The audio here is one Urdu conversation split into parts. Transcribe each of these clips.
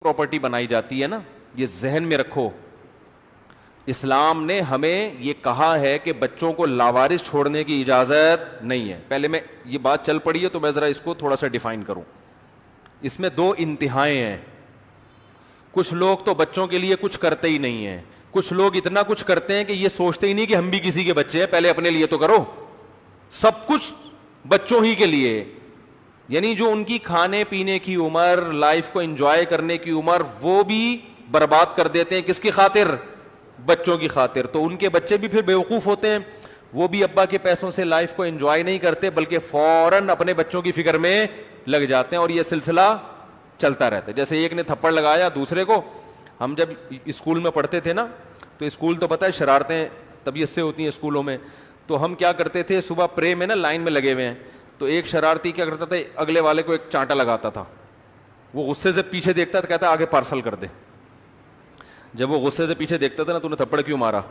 پراپرٹی بنائی جاتی ہے نا, یہ ذہن میں رکھو. اسلام نے ہمیں یہ کہا ہے کہ بچوں کو لاوارث چھوڑنے کی اجازت نہیں ہے. پہلے میں یہ بات چل پڑی ہے تو میں ذرا اس کو تھوڑا سا ڈیفائن کروں. اس میں دو انتہائیں ہیں. کچھ لوگ تو بچوں کے لیے کچھ کرتے ہی نہیں ہیں, کچھ لوگ اتنا کچھ کرتے ہیں کہ یہ سوچتے ہی نہیں کہ ہم بھی کسی کے بچے ہیں, پہلے اپنے لیے تو کرو. سب کچھ بچوں ہی کے لیے, یعنی جو ان کی کھانے پینے کی عمر, لائف کو انجوائے کرنے کی عمر, وہ بھی برباد کر دیتے ہیں. کس کی خاطر؟ بچوں کی خاطر. تو ان کے بچے بھی پھر بیوقوف ہوتے ہیں, وہ بھی ابا کے پیسوں سے لائف کو انجوائے نہیں کرتے بلکہ فوراً اپنے بچوں کی فکر میں لگ جاتے ہیں, اور یہ سلسلہ چلتا رہتا ہے. جیسے ایک نے تھپڑ لگایا دوسرے کو. ہم جب اسکول میں پڑھتے تھے نا, تو اسکول تو پتہ ہے شرارتیں طبیعت سے ہوتی ہیں اسکولوں میں, تو ہم کیا کرتے تھے, صبح پرے میں نا لائن میں لگے ہوئے ہیں, تو ایک شرارتی کیا کرتا تھا, اگلے والے کو ایک چانٹا لگاتا تھا. وہ غصے سے پیچھے دیکھتا تھا, کہتا آگے پارسل کر دے. جب وہ غصے سے پیچھے دیکھتا تھا نا, تو نے تھپڑ کیوں مارا,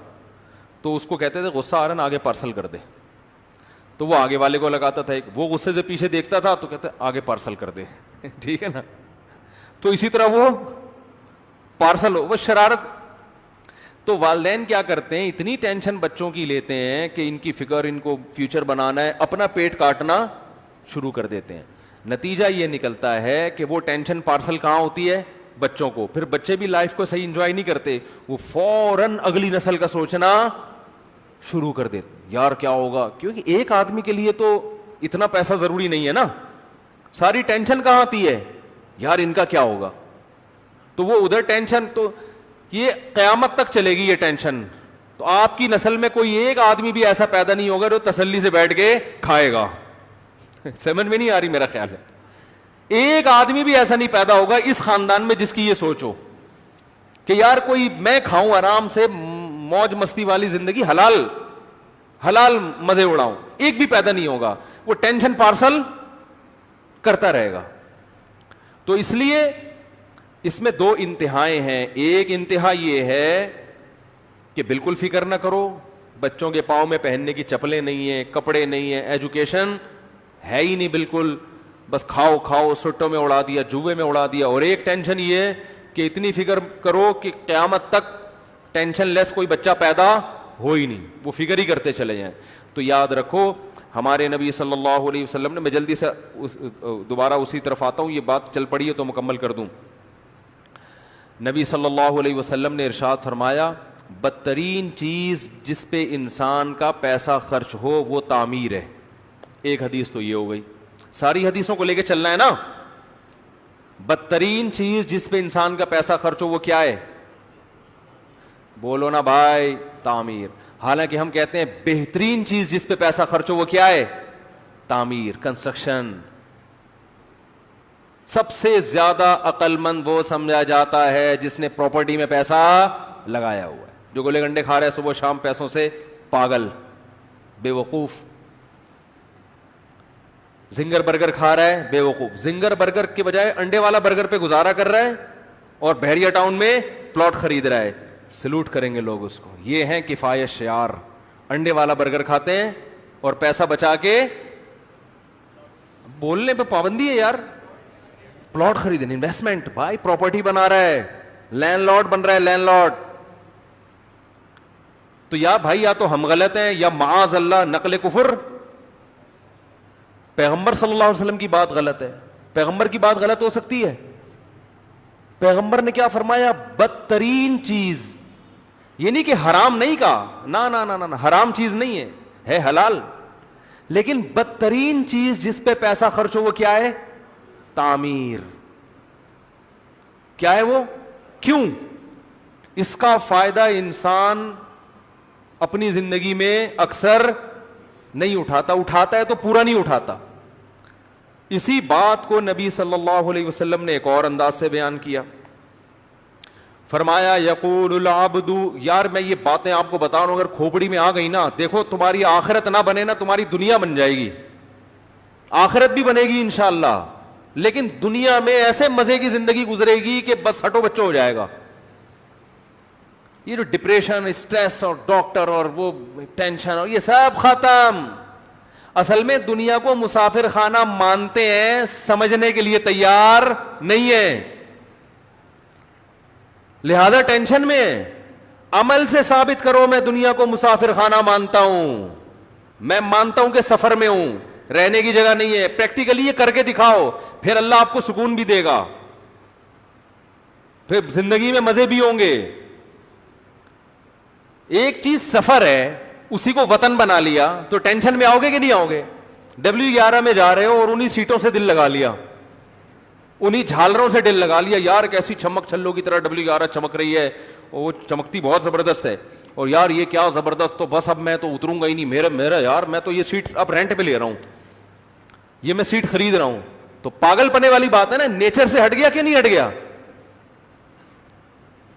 تو اس کو کہتے تھے غصہ آ رہا نا, آگے پارسل کر دے. تو وہ آگے والے کو لگاتا تھا. وہ غصے سے پیچھے دیکھتا تھا تو کہتا آگے پارسل کر دے. ٹھیک ہے نا. تو اسی طرح وہ پارسل وہ شرارت. تو والدین کیا کرتے ہیں, اتنی ٹینشن بچوں کی لیتے ہیں کہ ان کی فکر, ان کو فیوچر بنانا ہے, اپنا پیٹ کاٹنا شروع کر دیتے ہیں. نتیجہ یہ نکلتا ہے کہ وہ ٹینشن پارسل کہاں ہوتی ہے, بچوں کو. پھر بچے بھی لائف کو صحیح انجوائے نہیں کرتے, وہ فوراً اگلی نسل کا سوچنا شروع کر دیتے. یار کیا ہوگا, کیونکہ ایک آدمی کے لیے تو اتنا پیسہ ضروری نہیں ہے نا. ساری ٹینشن کہاں آتی ہے, یار ان کا کیا ہوگا. تو وہ ادھر ٹینشن, تو یہ قیامت تک چلے گی یہ ٹینشن. تو آپ کی نسل میں کوئی ایک آدمی بھی ایسا پیدا نہیں ہوگا جو تسلی سے بیٹھ کے کھائے گا. سمجھ میں نہیں آ رہی میرا خیال ہے. ایک آدمی بھی ایسا نہیں پیدا ہوگا اس خاندان میں جس کی یہ سوچ ہو کہ یار کوئی میں کھاؤں آرام سے, موج مستی والی زندگی, حلال حلال مزے اڑاؤں. ایک بھی پیدا نہیں ہوگا, وہ ٹینشن پارسل کرتا رہے گا. تو اس لیے اس میں دو انتہائیں ہیں. ایک انتہا یہ ہے کہ بالکل فکر نہ کرو, بچوں کے پاؤں میں پہننے کی چپلیں نہیں ہیں, کپڑے نہیں ہیں, ایجوکیشن ہے ہی نہیں بالکل, بس کھاؤ کھاؤ, سٹوں میں اڑا دیا, جوئے میں اڑا دیا. اور ایک ٹینشن یہ ہے کہ اتنی فکر کرو کہ قیامت تک ٹینشن لیس کوئی بچہ پیدا ہو ہی نہیں, وہ فکر ہی کرتے چلے جائیں. تو یاد رکھو ہمارے نبی صلی اللہ علیہ وسلم نے, میں جلدی سے دوبارہ اسی طرف آتا ہوں, یہ بات چل پڑی ہے تو مکمل کر دوں. نبی صلی اللہ علیہ وسلم نے ارشاد فرمایا, بدترین چیز جس پہ انسان کا پیسہ خرچ ہو وہ تعمیر ہے. ایک حدیث تو یہ ہو گئی, ساری حدیثوں کو لے کے چلنا ہے نا. بدترین چیز جس پہ انسان کا پیسہ خرچ ہو وہ کیا ہے, بولو نا بھائی, تعمیر. حالانکہ ہم کہتے ہیں بہترین چیز جس پہ پیسہ خرچ ہو وہ کیا ہے, تعمیر, کنسٹرکشن. سب سے زیادہ عقل مند وہ سمجھا جاتا ہے جس نے پراپرٹی میں پیسہ لگایا ہوا ہے. جو گولے گنڈے کھا رہے ہیں صبح شام پیسوں سے, پاگل, بے وقوف. زنگر برگر کھا رہا ہے, بے وقوف. زنگر برگر کے بجائے انڈے والا برگر پہ گزارا کر رہا ہے اور بحریہ ٹاؤن میں پلاٹ خرید رہا ہے. سلوٹ کریں گے لوگ اس کو. یہ ہیں کفایت شعار. انڈے والا برگر کھاتے ہیں اور پیسہ بچا کے, بولنے پہ پابندی ہے یار, پلاٹ خریدنے, انویسٹمنٹ. بھائی پراپرٹی بنا رہا ہے, لینڈ لارڈ بن رہا ہے, لینڈ لارڈ. تو یا بھائی یا تو ہم غلط ہیں یا معاذ اللہ نقل کفر. پیغمبر صلی اللہ علیہ وسلم کی بات غلط ہے. پیغمبر کی بات غلط ہو سکتی ہے؟ پیغمبر نے کیا فرمایا, بدترین چیز, یہ نہیں کہ حرام نہیں کہا, نا نا نا نا, حرام چیز نہیں ہے, ہے حلال, لیکن بدترین چیز جس پہ پیسہ خرچ ہو وہ کیا ہے, تعمیر. کیا ہے وہ, کیوں؟ اس کا فائدہ انسان اپنی زندگی میں اکثر نہیں اٹھاتا, اٹھاتا ہے تو پورا نہیں اٹھاتا. اسی بات کو نبی صلی اللہ علیہ وسلم نے ایک اور انداز سے بیان کیا. فرمایا یقول العبد, یار میں یہ باتیں آپ کو بتا رہا ہوں, اگر کھوپڑی میں آ گئی نا, دیکھو تمہاری آخرت نہ بنے نا, تمہاری دنیا بن جائے گی. آخرت بھی بنے گی انشاءاللہ, لیکن دنیا میں ایسے مزے کی زندگی گزرے گی کہ بس ہٹو بچوں ہو جائے گا. یہ جو ڈپریشن, اسٹریس اور ڈاکٹر اور وہ ٹینشن اور یہ سب ختم. اصل میں دنیا کو مسافر خانہ مانتے ہیں, سمجھنے کے لیے تیار نہیں ہے. لہذا ٹینشن میں عمل سے ثابت کرو میں دنیا کو مسافر خانہ مانتا ہوں، میں مانتا ہوں کہ سفر میں ہوں، رہنے کی جگہ نہیں ہے. پریکٹیکلی یہ کر کے دکھاؤ، پھر اللہ آپ کو سکون بھی دے گا، پھر زندگی میں مزے بھی ہوں گے. ایک چیز سفر ہے، اسی کو وطن بنا لیا تو ٹینشن میں آؤ گے کہ نہیں آؤ گے؟ W11 میں جا رہے ہو اور انہی سیٹوں سے دل لگا لیا، انہی جھالروں سے دل لگا لیا، یار کیسی چمک چھلوں کی طرح W11 چمک رہی ہے، وہ چمکتی بہت زبردست ہے، اور یار یہ کیا زبردست، تو بس اب میں تو اتروں گا ہی نہیں، میرا یار میں تو یہ سیٹ اب رینٹ پہ لے رہا ہوں، یہ میں سیٹ خرید رہا ہوں. تو پاگل پنے والی بات ہے نا، نیچر سے ہٹ گیا کہ نہیں ہٹ گیا؟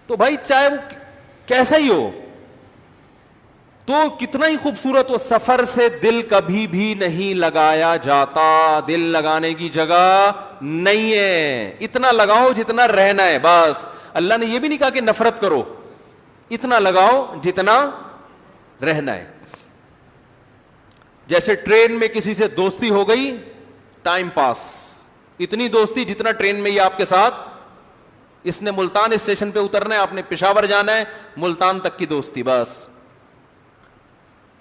تو بھائی چاہے وہ کیسا ہی ہو، تو کتنا ہی خوبصورت ہو، سفر سے دل کبھی بھی نہیں لگایا جاتا، دل لگانے کی جگہ نہیں ہے. اتنا لگاؤ جتنا رہنا ہے بس. اللہ نے یہ بھی نہیں کہا کہ نفرت کرو، اتنا لگاؤ جتنا رہنا ہے. جیسے ٹرین میں کسی سے دوستی ہو گئی، ٹائم پاس، اتنی دوستی جتنا ٹرین میں یہ آپ کے ساتھ، اس نے ملتان اسٹیشن پہ اترنا ہے، آپ نے پشاور جانا ہے، ملتان تک کی دوستی بس.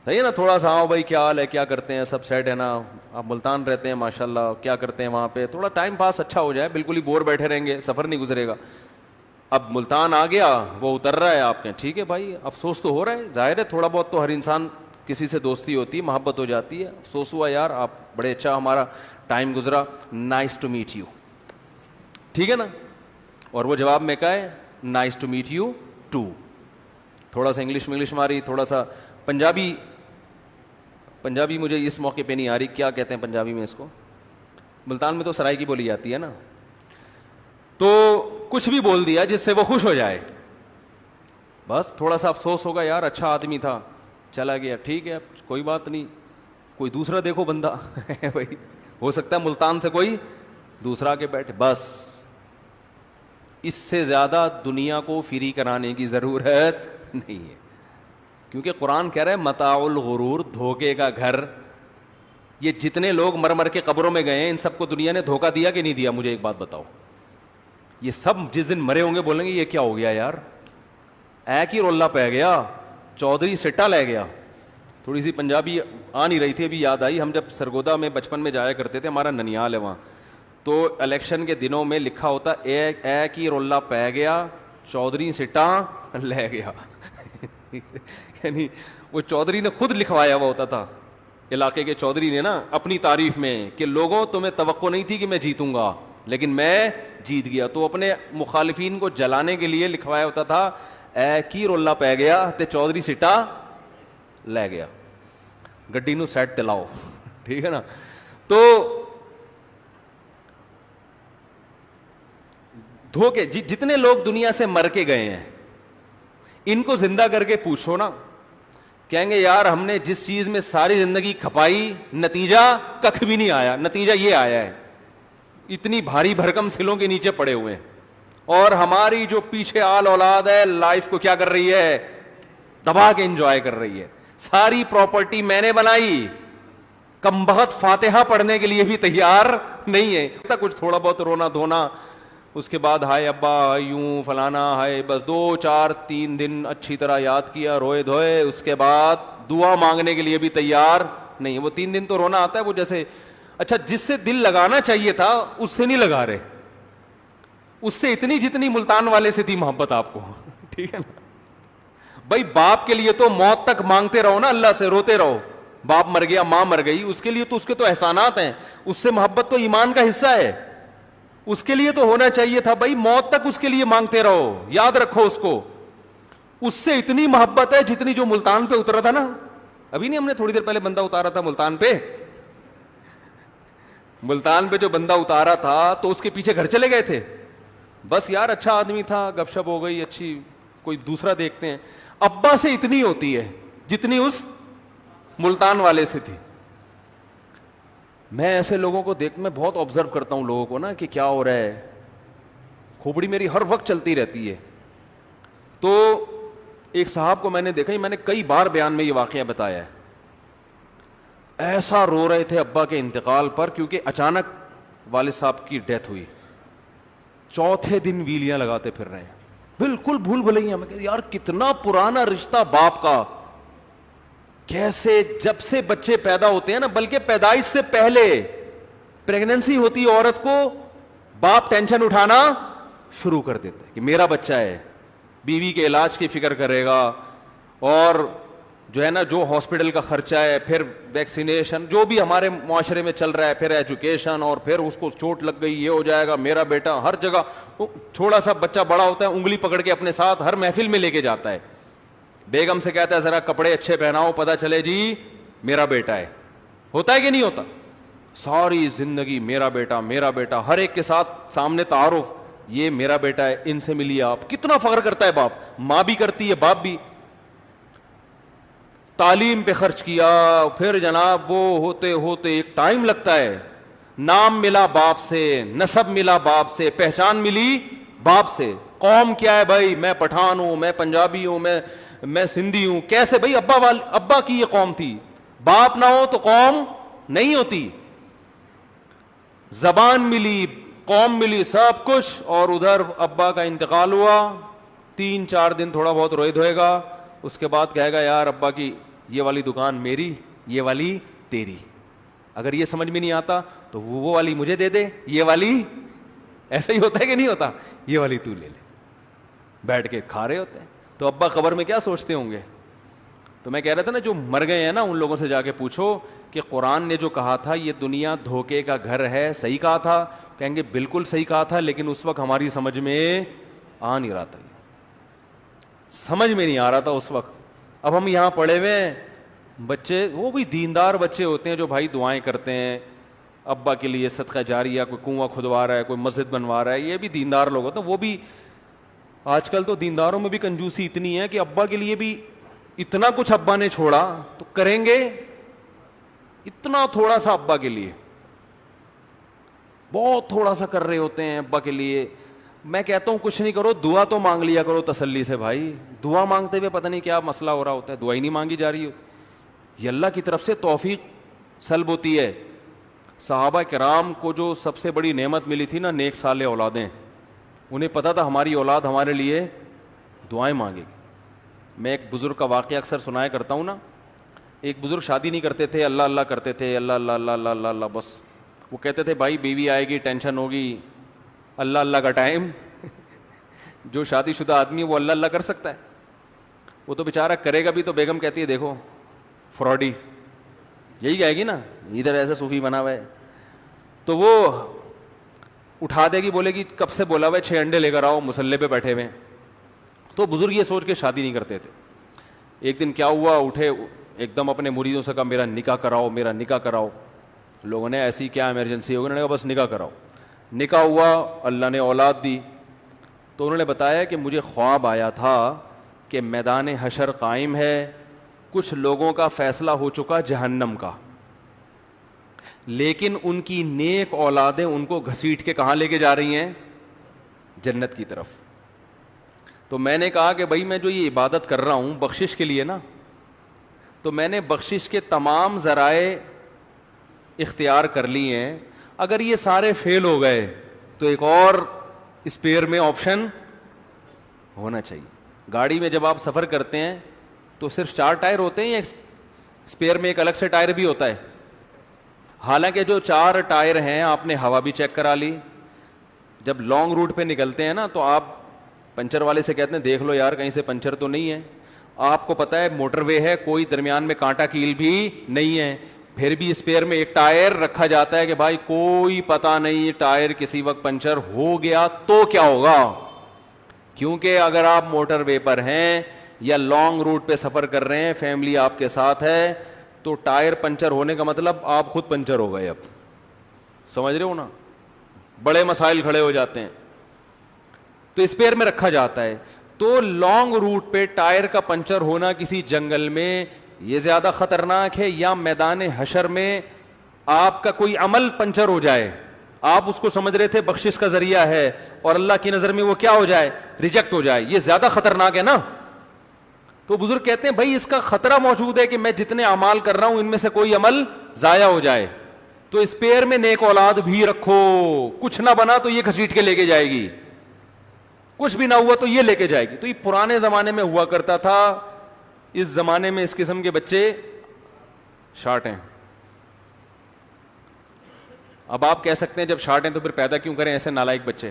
صحیح ہے نا؟ تھوڑا سا آؤ بھائی کیا حال ہے، کیا کرتے ہیں، سب سیٹ ہے نا، آپ ملتان رہتے ہیں ماشاءاللہ، کیا کرتے ہیں وہاں پہ، تھوڑا ٹائم پاس اچھا ہو جائے، بالکل ہی بور بیٹھے رہیں گے، سفر نہیں گزرے گا. اب ملتان آ گیا، وہ اتر رہا ہے، آپ کہیں ٹھیک ہے بھائی، افسوس تو ہو رہا ہے، ظاہر ہے تھوڑا بہت تو ہر انسان کسی سے دوستی ہوتی ہے، محبت ہو جاتی ہے، افسوس ہوا یار آپ بڑے اچھا ہمارا ٹائم گزرا، نائس ٹو میٹ یو، ٹھیک ہے نا. اور وہ جواب میں کہا ہے nice to meet you too. تھوڑا سا انگلش ماری، تھوڑا سا پنجابی مجھے اس موقع پہ نہیں آ رہی، کیا کہتے ہیں پنجابی میں اس کو، ملتان میں تو سرائی کی بولی جاتی ہے نا، تو کچھ بھی بول دیا جس سے وہ خوش ہو جائے، بس تھوڑا سا افسوس ہوگا یار اچھا آدمی تھا چلا گیا، ٹھیک ہے کوئی بات نہیں، کوئی دوسرا دیکھو بندہ بھائی، ہو سکتا ہے ملتان سے کوئی دوسرا کے بیٹھے، بس اس سے زیادہ دنیا کو فری کرانے کی ضرورت نہیں ہے. کیونکہ قرآن کہہ رہا ہے متاع الغرور، دھوکے کا گھر. یہ جتنے لوگ مر مر کے قبروں میں گئے ہیں، ان سب کو دنیا نے دھوکہ دیا کہ نہیں دیا؟ مجھے ایک بات بتاؤ. یہ سب جس دن مرے ہوں گے بولیں گے یہ کیا ہو گیا یار، ایک ہی رولہ پہ گیا، چودھری سٹا لے گیا. تھوڑی سی پنجابی آ نہیں رہی تھی، ابھی یاد آئی. ہم جب سرگودا میں بچپن میں جایا کرتے تھے، ہمارا ننیال ہے وہاں، تو الیکشن کے دنوں میں لکھا ہوتا ایک ہی رولہ پہ گیا، چودھری سٹا لے گیا. یعنی وہ چودھری نے خود لکھوایا ہوا ہوتا تھا، علاقے کے چودھری نے نا اپنی تعریف میں، کہ لوگوں تمہیں توقع نہیں تھی کہ میں جیتوں گا لیکن میں جیت گیا. تو اپنے مخالفین کو جلانے کے لیے لکھوایا ہوتا تھا ایک ہی رولہ پہ گیا تے چودھری سٹا لے گیا. گڈی نو سیٹ تلاؤ، ٹھیک ہے نا. تو دھوکے جتنے لوگ دنیا سے مر کے گئے ہیں، ان کو زندہ کر کے پوچھو نا، کہیں گے یار ہم نے جس چیز میں ساری زندگی کھپائی، نتیجہ ککھ بھی نہیں آیا، نتیجہ یہ آیا ہے اتنی بھاری بھرکم سلوں کے نیچے پڑے ہوئے ہیں، اور ہماری جو پیچھے آل اولاد ہے لائف کو کیا کر رہی ہے، دبا کے انجوائے کر رہی ہے. ساری پراپرٹی میں نے بنائی، کم بخت فاتحہ پڑھنے کے لیے بھی تیار نہیں ہے. کچھ تھوڑا بہت رونا دھونا، اس کے بعد ہائے ابا یوں فلانا، ہائے بس 2-4-3 دن اچھی طرح یاد کیا، روئے دھوئے، اس کے بعد دعا مانگنے کے لیے بھی تیار نہیں. وہ 3 دن تو رونا آتا ہے، وہ جیسے اچھا جس سے دل لگانا چاہیے تھا اس سے نہیں لگا رہے، اس سے اتنی جتنی ملتان والے سے تھی محبت آپ کو، ٹھیک ہے نا. بھائی باپ کے لیے تو موت تک مانگتے رہو نا، اللہ سے روتے رہو، باپ مر گیا ماں مر گئی، اس کے لیے تو اس کے تو احسانات ہیں، اس سے محبت تو ایمان کا حصہ ہے، اس کے لیے تو ہونا چاہیے تھا. بھائی موت تک اس کے لیے مانگتے رہو، یاد رکھو اس کو، اس سے اتنی محبت ہے جتنی جو ملتان پہ اترا تھا نا. ابھی نہیں ہم نے تھوڑی دیر پہلے بندہ اتارا تھا ملتان پہ، ملتان پہ جو بندہ اتارا تھا تو اس کے پیچھے گھر چلے گئے تھے، بس یار اچھا آدمی تھا، گپ شپ ہو گئی اچھی، کوئی دوسرا دیکھتے ہیں. ابا سے اتنی ہوتی ہے جتنی اس ملتان والے سے تھی. میں ایسے لوگوں کو میں بہت آبزرو کرتا ہوں لوگوں کو نا، کہ کیا ہو رہا ہے، کھوپڑی میری ہر وقت چلتی رہتی ہے. تو ایک صاحب کو میں نے دیکھا، میں نے کئی بار بیان میں یہ واقعہ بتایا ہے، ایسا رو رہے تھے ابا کے انتقال پر، کیونکہ اچانک والد صاحب کی ڈیتھ ہوئی، چوتھے دن ویلیاں لگاتے پھر رہے ہیں. بالکل بھول بھلائیاں. میں کہتا یار کتنا پرانا رشتہ باپ کا, کیسے جب سے بچے پیدا ہوتے ہیں نا, بلکہ پیدائش سے پہلے پریگننسی ہوتی ہے عورت کو, باپ ٹینشن اٹھانا شروع کر دیتا ہے کہ میرا بچہ ہے, بیوی کے علاج کی فکر کرے گا, اور جو ہے نا جو ہاسپٹل کا خرچہ ہے, پھر ویکسینیشن جو بھی ہمارے معاشرے میں چل رہا ہے, پھر ایجوکیشن, اور پھر اس کو چوٹ لگ گئی یہ ہو جائے گا, میرا بیٹا ہر جگہ. تھوڑا سا بچہ بڑا ہوتا ہے انگلی پکڑ کے اپنے ساتھ ہر محفل میں لے کے جاتا ہے, بیگم سے کہتا ہے ذرا کپڑے اچھے پہناؤ پتہ چلے جی میرا بیٹا ہے. ہوتا ہے کہ نہیں ہوتا؟ ساری زندگی میرا بیٹا میرا بیٹا, ہر ایک کے ساتھ سامنے تعارف, یہ میرا بیٹا ہے, ان سے ملیے آپ. کتنا فخر کرتا ہے باپ, ماں بھی کرتی ہے باپ بھی. تعلیم پہ خرچ کیا, پھر جناب وہ ہوتے ہوتے ایک ٹائم لگتا ہے, نام ملا باپ سے, نسب ملا باپ سے, پہچان ملی باپ سے. قوم کیا ہے بھائی, میں پٹھان ہوں, میں پنجابی ہوں, میں سندھی ہوں. کیسے بھائی, ابا کی یہ قوم تھی, باپ نہ ہو تو قوم نہیں ہوتی. زبان ملی, قوم ملی, سب کچھ, اور ادھر ابا کا انتقال ہوا. 3-4 دن تھوڑا بہت روئے دھوئے گا, اس کے بعد کہے گا یار ابا کی یہ والی دکان میری, یہ والی تیری. اگر یہ سمجھ میں نہیں آتا تو وہ والی مجھے دے دے, یہ والی. ایسا ہی ہوتا ہے کہ نہیں ہوتا, یہ والی تو لے لے. بیٹھ کے کھا رہے ہوتے ہیں. تو ابا قبر میں کیا سوچتے ہوں گے؟ تو میں کہہ رہا تھا نا, جو مر گئے ہیں نا ان لوگوں سے جا کے پوچھو کہ قرآن نے جو کہا تھا یہ دنیا دھوکے کا گھر ہے, صحیح کہا تھا؟ کہیں گے بالکل صحیح کہا تھا, لیکن اس وقت ہماری سمجھ میں آ نہیں رہا تھا, سمجھ میں نہیں آ رہا تھا اس وقت. اب ہم یہاں پڑے ہوئے ہیں, بچے وہ بھی دیندار بچے ہوتے ہیں جو بھائی دعائیں کرتے ہیں ابا کے لیے, صدقہ جاریہ, کوئی کنواں کھدوا رہا ہے, کوئی مسجد بنوا رہا ہے, یہ بھی دیندار لوگ ہوتے ہیں. وہ بھی آج کل تو دینداروں میں بھی کنجوسی اتنی ہے کہ ابا کے لیے بھی اتنا کچھ ابا نے چھوڑا تو کریں گے اتنا تھوڑا سا ابا کے لیے, بہت تھوڑا سا کر رہے ہوتے ہیں ابا کے لیے. میں کہتا ہوں کچھ نہیں کرو, دعا تو مانگ لیا کرو تسلی سے بھائی. دعا مانگتے ہوئے پتہ نہیں کیا مسئلہ ہو رہا ہوتا ہے, دعا ہی نہیں مانگی جا رہی ہوتی. یہ اللہ کی طرف سے توفیق سلب ہوتی ہے. صحابہ کرام کو جو سب سے بڑی نعمت ملی تھی نا, نیک صالح اولادیں, انہیں پتہ تھا ہماری اولاد ہمارے لیے دعائیں مانگے گی. میں ایک بزرگ کا واقعہ اکثر سنایا کرتا ہوں نا. ایک بزرگ شادی نہیں کرتے تھے, اللہ اللہ کرتے تھے, اللہ اللہ اللہ اللہ اللہ اللہ بس. وہ کہتے تھے بھائی بیوی آئے گی ٹینشن ہوگی, اللہ اللہ کا ٹائم. جو شادی شدہ آدمی ہے وہ اللہ اللہ کر سکتا ہے؟ وہ تو بیچارہ کرے گا بھی تو بیگم کہتی ہے دیکھو فراڈی, یہی کہے گی نا, ادھر ایسا صوفی بنا ہوا ہے. تو وہ اٹھا دے گی, بولے گی کب سے بولا ہوا ہے 6 انڈے لے کر آؤ, مسلے پہ بیٹھے ہوئے. تو بزرگ یہ سوچ کے شادی نہیں کرتے تھے. ایک دن کیا ہوا, اٹھے ایک دم اپنے مریدوں سے کہا میرا نکاح کراؤ, میرا نکاح کراؤ. لوگوں نے ایسی کیا ایمرجنسی ہوگی, انہوں نے کہا بس نکاح کراؤ. نکاح ہوا, اللہ نے اولاد دی. تو انہوں نے بتایا کہ مجھے خواب آیا تھا کہ میدان حشر قائم ہے, کچھ لوگوں کا فیصلہ ہو چکا جہنم کا, لیکن ان کی نیک اولادیں ان کو گھسیٹ کے کہاں لے کے جا رہی ہیں؟ جنت کی طرف. تو میں نے کہا کہ بھائی میں جو یہ عبادت کر رہا ہوں بخشش کے لیے نا, تو میں نے بخشش کے تمام ذرائع اختیار کر لیے ہیں. اگر یہ سارے فیل ہو گئے تو ایک اور اسپیئر میں آپشن ہونا چاہیے. گاڑی میں جب آپ سفر کرتے ہیں تو صرف 4 ٹائر ہوتے ہیں یا اسپیئر میں ایک الگ سے ٹائر بھی ہوتا ہے؟ حالانکہ جو 4 ٹائر ہیں آپ نے ہوا بھی چیک کرا لی. جب لانگ روٹ پہ نکلتے ہیں نا تو آپ پنچر والے سے کہتے ہیں دیکھ لو یار کہیں سے پنچر تو نہیں ہے. آپ کو پتہ ہے موٹر وے ہے, کوئی درمیان میں کانٹا کیل بھی نہیں ہے, پھر بھی اسپیئر میں ایک ٹائر رکھا جاتا ہے کہ بھائی کوئی پتہ نہیں ٹائر کسی وقت پنچر ہو گیا تو کیا ہوگا. کیونکہ اگر آپ موٹر وے پر ہیں یا لانگ روٹ پہ سفر کر رہے ہیں, فیملی آپ کے ساتھ ہے, تو ٹائر پنچر ہونے کا مطلب آپ خود پنچر ہو گئے. اب سمجھ رہے ہو نا, بڑے مسائل کھڑے ہو جاتے ہیں. تو اسپیئر میں رکھا جاتا ہے. تو لانگ روٹ پہ ٹائر کا پنچر ہونا کسی جنگل میں یہ زیادہ خطرناک ہے, یا میدان حشر میں آپ کا کوئی عمل پنچر ہو جائے, آپ اس کو سمجھ رہے تھے بخشش کا ذریعہ ہے اور اللہ کی نظر میں وہ کیا ہو جائے, ریجیکٹ ہو جائے, یہ زیادہ خطرناک ہے نا. تو بزرگ کہتے ہیں بھائی اس کا خطرہ موجود ہے کہ میں جتنے اعمال کر رہا ہوں ان میں سے کوئی عمل ضائع ہو جائے. تو اسپیئر میں نیک اولاد بھی رکھو, کچھ نہ بنا تو یہ گھسیٹ کے لے کے جائے گی, کچھ بھی نہ ہوا تو یہ لے کے جائے گی. تو یہ پرانے زمانے میں ہوا کرتا تھا. اس زمانے میں اس قسم کے بچے شارٹ ہیں. اب آپ کہہ سکتے ہیں جب شارٹ ہیں تو پھر پیدا کیوں کریں ایسے نالائق بچے؟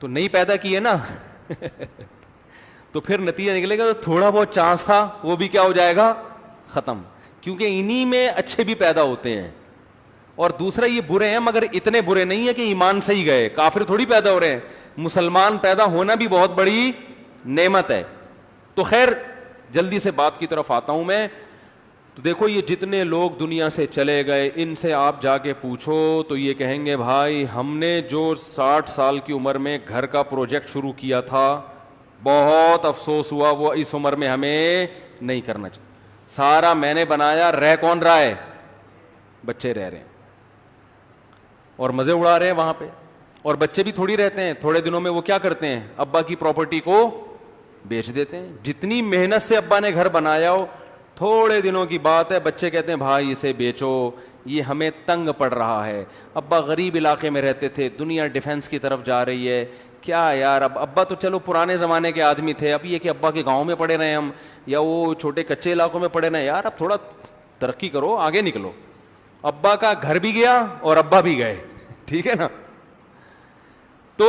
تو نہیں پیدا کیے نا تو پھر نتیجہ نکلے گا تو تھوڑا بہت چانس تھا وہ بھی کیا ہو جائے گا؟ ختم. کیونکہ انہی میں اچھے بھی پیدا ہوتے ہیں. اور دوسرا یہ برے ہیں مگر اتنے برے نہیں ہیں کہ ایمان سے ہی گئے, کافر تھوڑی پیدا ہو رہے ہیں. مسلمان پیدا ہونا بھی بہت بڑی نعمت ہے. تو خیر جلدی سے بات کی طرف آتا ہوں میں. تو دیکھو یہ جتنے لوگ دنیا سے چلے گئے ان سے آپ جا کے پوچھو تو یہ کہیں گے بھائی ہم نے جو 60 سال کی عمر میں گھر کا پروجیکٹ شروع کیا تھا بہت افسوس ہوا وہ اس عمر میں ہمیں نہیں کرنا چاہیے. سارا میں نے بنایا, رہ کون رہا ہے؟ بچے رہ رہے ہیں اور مزے اڑا رہے ہیں وہاں پہ. اور بچے بھی تھوڑی رہتے ہیں, تھوڑے دنوں میں وہ کیا کرتے ہیں؟ ابا کی پراپرٹی کو بیچ دیتے ہیں. جتنی محنت سے ابا نے گھر بنایا ہو تھوڑے دنوں کی بات ہے بچے کہتے ہیں بھائی اسے بیچو یہ ہمیں تنگ پڑ رہا ہے. ابا غریب علاقے میں رہتے تھے, دنیا ڈیفنس کی طرف جا رہی ہے, کیا یار اب ابا تو چلو پرانے زمانے کے آدمی تھے, اب یہ کہ ابا کے گاؤں میں پڑے رہے ہم یا وہ چھوٹے کچے علاقوں میں پڑے رہے, یار اب تھوڑا ترقی کرو آگے نکلو. ابا کا گھر بھی گیا اور ابا بھی گئے, ٹھیک ہے نا. تو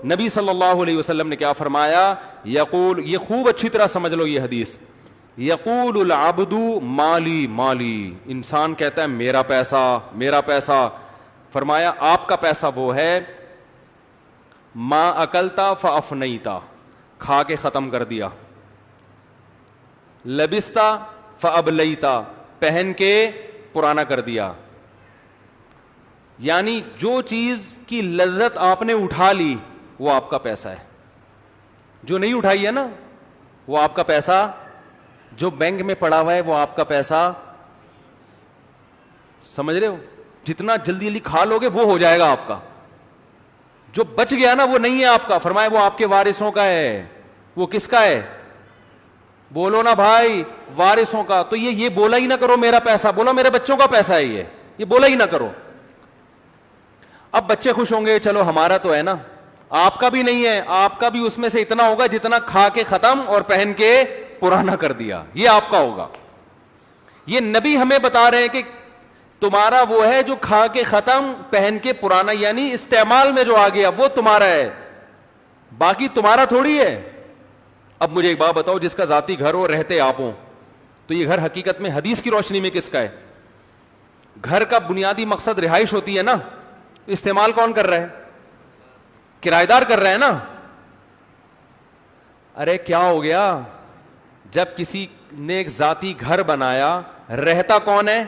نبی صلی اللہ علیہ وسلم نے کیا فرمایا؟ یقول, یہ خوب اچھی طرح سمجھ لو یہ حدیث, یقول العبد مالی مالی, انسان کہتا ہے میرا پیسہ میرا پیسہ. فرمایا آپ کا پیسہ وہ ہے ما اکلتا فافنیتا, کھا کے ختم کر دیا, لبستا فابلیتا, پہن کے پرانا کر دیا. یعنی جو چیز کی لذت آپ نے اٹھا لی وہ آپ کا پیسہ ہے, جو نہیں اٹھائی ہے نا وہ آپ کا پیسہ, جو بینک میں پڑا ہوا ہے وہ آپ کا پیسہ. سمجھ رہے ہو؟ جتنا جلدی جلدی کھا لو گے وہ ہو جائے گا آپ کا, جو بچ گیا نا وہ نہیں ہے آپ کا. فرمایا وہ آپ کے وارثوں کا ہے. وہ کس کا ہے؟ بولو نا بھائی, وارثوں کا. تو یہ بولا ہی نہ کرو میرا پیسہ, بولو میرے بچوں کا پیسہ ہے یہ بولا ہی نہ کرو. اب بچے خوش ہوں گے, چلو ہمارا تو ہے نا, آپ کا بھی نہیں ہے, آپ کا بھی اس میں سے اتنا ہوگا جتنا کھا کے ختم اور پہن کے پرانا کر دیا, یہ آپ کا ہوگا. یہ نبی ہمیں بتا رہے ہیں کہ تمہارا وہ ہے جو کھا کے ختم پہن کے پرانا, یعنی استعمال میں جو آ گیا وہ تمہارا ہے, باقی تمہارا تھوڑی ہے. اب مجھے ایک بات بتاؤ, جس کا ذاتی گھر ہو, رہتے آپ ہوں, تو یہ گھر حقیقت میں حدیث کی روشنی میں کس کا ہے؟ گھر کا بنیادی مقصد رہائش ہوتی ہے نا, استعمال کون کر رہا ہے؟ کرایہ دار کر رہا ہے نا. ارے کیا ہو گیا, جب کسی نے ایک ذاتی گھر بنایا رہتا کون ہے؟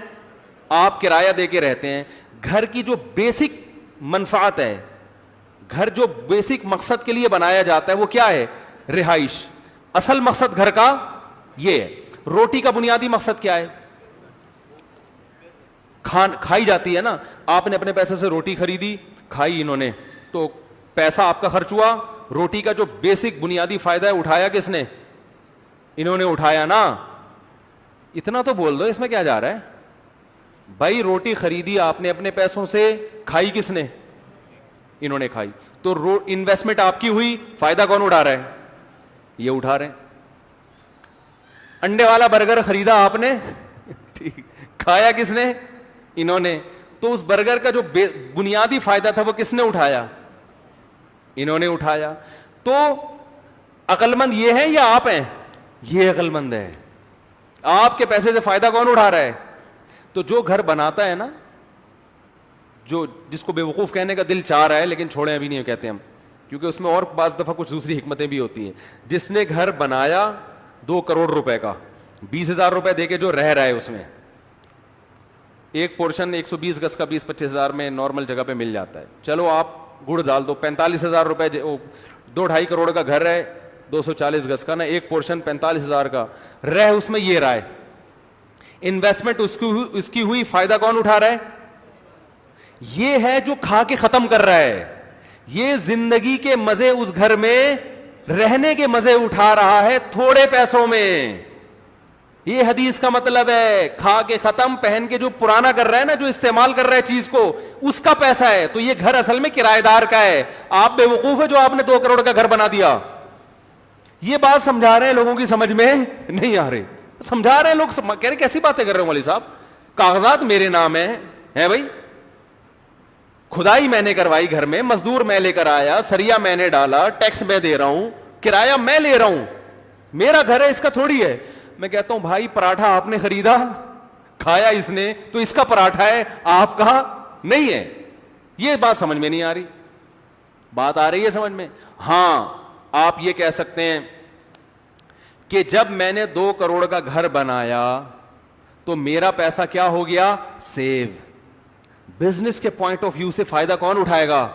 آپ کرایہ دے کے رہتے ہیں. گھر کی جو بیسک منفعت ہے, گھر جو بیسک مقصد کے لیے بنایا جاتا ہے وہ کیا ہے؟ رہائش. اصل مقصد گھر کا یہ ہے. روٹی کا بنیادی مقصد کیا ہے؟ کھائی جاتی ہے نا. آپ نے اپنے پیسے سے روٹی خریدی, کھائی انہوں نے, تو پیسہ آپ کا خرچ ہوا. روٹی کا جو بیسک بنیادی فائدہ ہے اٹھایا کس نے؟ انہوں نے اٹھایا نا. اتنا تو بول دو اس میں کیا جا رہا ہے بھائی. روٹی خریدی آپ نے اپنے پیسوں سے, کھائی کس نے؟ انہوں نے کھائی. تو انویسٹمنٹ آپ کی ہوئی, فائدہ کون اٹھا رہا ہے؟ یہ اٹھا رہے ہیں. انڈے والا برگر خریدا آپ نے ٹھیک, کھایا کس نے؟ انہوں نے. تو اس برگر کا جو بنیادی فائدہ تھا وہ کس نے اٹھایا؟ انہوں نے اٹھایا. تو عقل مند یہ ہے یا آپ ہیں؟ یہ عقل مند ہے. آپ کے پیسے سے فائدہ کون اٹھا رہا ہے؟ تو جو گھر بناتا ہے نا, جو جس کو بیوقوف کہنے کا دل چاہ رہا ہے لیکن چھوڑیں ابھی نہیں کہتے ہم, کیونکہ اس میں اور بعض دفعہ کچھ دوسری حکمتیں بھی ہوتی ہیں. جس نے گھر بنایا 2 کروڑ روپے کا, 20,000 روپے دے کے جو رہ رہا ہے, اس میں ایک پورشن 120 گز کا 20-25 ہزار میں نارمل جگہ پہ مل جاتا ہے. چلو آپ گڑ ڈال دو, 45,000 روپے, 2-2.5 کروڑ کا گھر ہے 240 گز کا نا, ایک پورشن 45,000 کا, رہ اس میں یہ رہا ہے. انویسٹمنٹ اس کی ہوئی, فائدہ کون اٹھا رہا ہے؟ یہ ہے جو کھا کے ختم کر رہا ہے. یہ زندگی کے مزے اس گھر میں رہنے کے مزے اٹھا رہا ہے تھوڑے پیسوں میں. یہ حدیث کا مطلب ہے کھا کے ختم, پہن کے جو پرانا کر رہا ہے نا, جو استعمال کر رہا ہے چیز کو, اس کا پیسہ ہے. تو یہ گھر اصل میں کرایہ دار کا ہے. آپ بے وقوف ہے جو آپ نے 2 کروڑ کا گھر بنا دیا. یہ بات سمجھا رہے ہیں, لوگوں کی سمجھ میں نہیں آ رہی. سمجھا رہے ہیں لوگ, کہہ رہے کیسی باتیں کر رہے ہو مولوی صاحب, کاغذات میرے نام ہے بھائی, کھدائی میں نے کروائی گھر میں, مزدور میں لے کر آیا, سریا میں نے ڈالا, ٹیکس میں دے رہا ہوں, کرایہ میں لے رہا ہوں, میرا گھر ہے, اس کا تھوڑی ہے. میں کہتا ہوں بھائی پراٹھا آپ نے خریدا, کھایا اس نے, تو اس کا پراٹھا ہے, آپ کا نہیں ہے. یہ بات سمجھ میں نہیں آ رہی. بات آ رہی ہے سمجھ میں؟ ہاں, آپ یہ کہہ سکتے ہیں کہ جب میں نے 2 کروڑ کا گھر بنایا تو میرا پیسہ کیا ہو گیا؟ سیو. بزنس کے پوائنٹ آف ویو سے فائدہ کون اٹھائے گا؟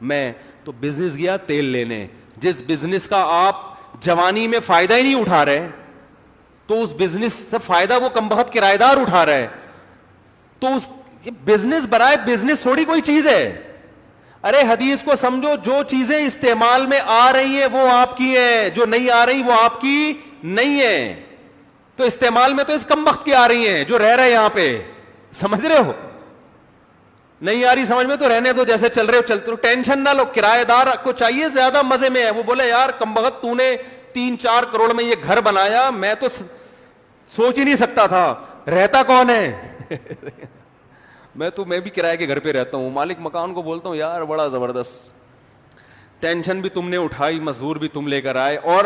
میں. تو بزنس گیا تیل لینے, جس بزنس کا آپ جوانی میں فائدہ ہی نہیں اٹھا رہے, تو اس بزنس سے فائدہ وہ کم بخت کرایہ دار اٹھا رہا ہے. تو اس بزنس برائے بزنس تھوڑی کوئی چیز ہے. ارے حدیث کو سمجھو, جو چیزیں استعمال میں آ رہی ہیں وہ آپ کی ہیں, جو نہیں آ رہی وہ آپ کی نہیں ہے. تو استعمال میں تو اس کم بخت کی آ رہی ہیں جو رہ رہے یہاں پہ, سمجھ رہے ہو؟ نہیں آ رہی سمجھ میں تو رہنے دو, جیسے چل رہے ہو چلتے رہو, ٹینشن نہ لو. کرایہ دار کو چاہیے زیادہ مزے میں ہے, وہ بولے یار کم بخت تو نے 3-4 کروڑ میں یہ گھر بنایا, میں تو سوچ ہی نہیں سکتا تھا. رہتا کون ہے؟ میں بھی کرائے کے گھر پہ رہتا ہوں. مالک مکان کو بولتا ہوں یار بڑا زبردست, ٹینشن بھی تم نے اٹھائی, مزدور بھی تم لے کر آئے, اور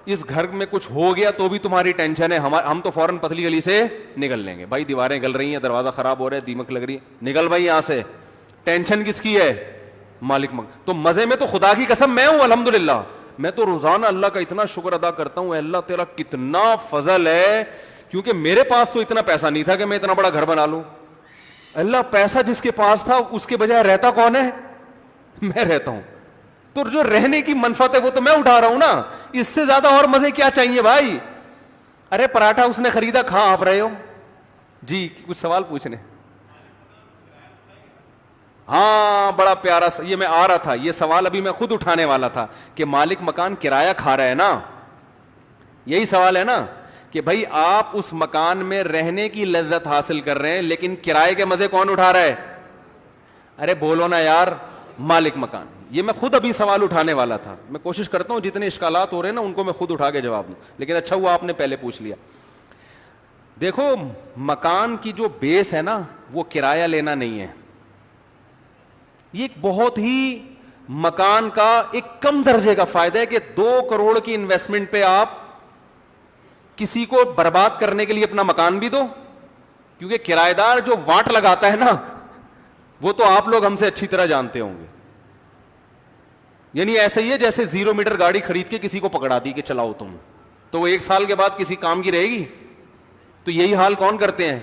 اس گھر میں کچھ ہو گیا تو بھی تمہاری ٹینشن ہے. ہم تو فوراً پتلی گلی سے نکل لیں گے. بھائی دیواریں گل رہی ہیں, دروازہ خراب ہو رہا ہے, دیمک لگ رہی ہے, نکل بھائی یہاں سے. ٹینشن کس کی ہے؟ مالک تو مزے میں تو خدا کی قسم میں ہوں. الحمدللہ میں تو روزانہ اللہ کا اتنا شکر ادا کرتا ہوں, اللہ تیرا کتنا فضل ہے, کیونکہ میرے پاس تو اتنا پیسہ نہیں تھا کہ میں اتنا بڑا گھر بنا لوں. اللہ, پیسہ جس کے پاس تھا اس کے بجائے رہتا کون ہے؟ میں رہتا ہوں. تو جو رہنے کی منفعت ہے وہ تو میں اٹھا رہا ہوں نا. اس سے زیادہ اور مزے کیا چاہیے بھائی؟ ارے پراٹھا اس نے خریدا, کھا آپ رہے ہو. جی کچھ سوال پوچھنے. ہاں بڑا پیارا, یہ میں آ رہا تھا, یہ سوال ابھی میں خود اٹھانے والا تھا کہ مالک مکان کرایہ کھا رہا ہے نا, یہی سوال ہے نا کہ بھائی آپ اس مکان میں رہنے کی لذت حاصل کر رہے ہیں, لیکن کرائے کے مزے کون اٹھا رہا ہے؟ ارے بولو نا یار, مالک مکان. یہ میں خود ابھی سوال اٹھانے والا تھا. میں کوشش کرتا ہوں جتنے اشکالات ہو رہے ہیں نا ان کو میں خود اٹھا کے جواب دوں, لیکن اچھا ہوا آپ نے پہلے پوچھ لیا. دیکھو مکان کی جو بیس ہے نا وہ کرایہ لینا نہیں ہے. یہ ایک بہت ہی مکان کا ایک کم درجے کا فائدہ ہے کہ 2 کروڑ کی انویسٹمنٹ پہ آپ کسی کو برباد کرنے کے لیے اپنا مکان بھی دو, کیونکہ کرایہ دار جو وانٹ لگاتا ہے نا وہ تو آپ لوگ ہم سے اچھی طرح جانتے ہوں گے. یعنی ایسا ہی ہے جیسے 0 میٹر گاڑی خرید کے کسی کو پکڑا دی کہ چلاؤ تم, تو وہ 1 سال کے بعد کسی کام کی رہے گی. تو یہی حال کون کرتے ہیں؟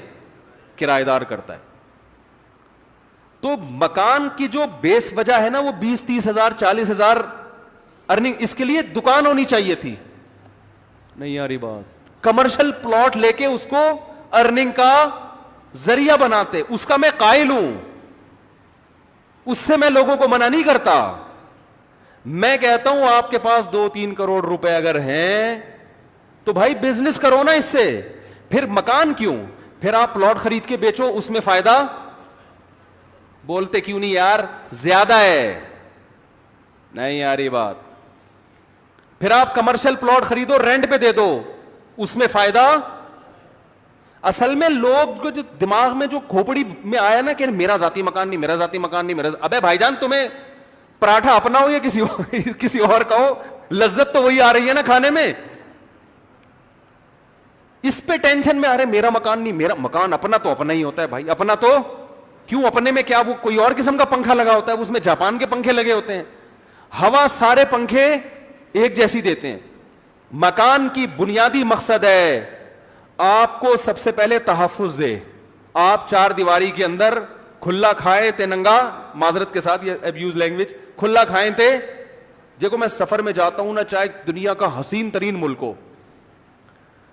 کرایہ دار کرتا ہے. تو مکان کی جو بیس وجہ ہے نا وہ 20-30 ہزار 40 ہزار ارننگ, اس کے لیے دکان ہونی چاہیے تھی. نہیں یاری بات, کمرشل پلاٹ لے کے اس کو ارننگ کا ذریعہ بناتے. اس کا میں قائل ہوں, اس سے میں لوگوں کو منع نہیں کرتا. میں کہتا ہوں آپ کے پاس 2-3 کروڑ روپے اگر ہیں تو بھائی بزنس کرو نا اس سے. پھر مکان کیوں, پھر آپ پلاٹ خرید کے بیچو, اس میں فائدہ. بولتے کیوں نہیں یار, زیادہ ہے. نہیں یار یہ بات. پھر آپ کمرشل پلاٹ خریدو, رینٹ پہ دے دو, اس میں فائدہ. اصل میں لوگ جو دماغ میں جو کھوپڑی میں آیا نا کہ میرا ذاتی مکان نہیں, میرا ذاتی مکان نہیں, ابے بھائی جان تمہیں پراٹھا اپنا ہو یا کسی اور کا ہو, لذت تو وہی آ رہی ہے نا کھانے میں. اس پہ ٹینشن میں آ رہے میرا مکان نہیں, میرا مکان اپنا تو اپنا ہی ہوتا ہے بھائی. اپنا تو کیوں, اپنے میں کیا وہ کوئی اور قسم کا پنکھا لگا ہوتا ہے, اس میں جاپان کے پنکھے لگے ہوتے ہیں. ہوا سارے پنکھے ایک جیسی دیتے ہیں. مکان کی بنیادی مقصد ہے آپ کو سب سے پہلے تحفظ دے. آپ 4 دیواری کے اندر کھلا کھائے تے ننگا, معذرت کے ساتھ یہ ابیوز لینگویج, کھلا کھائیں تے. دیکھو میں سفر میں جاتا ہوں نا, چاہے دنیا کا حسین ترین ملک ہو,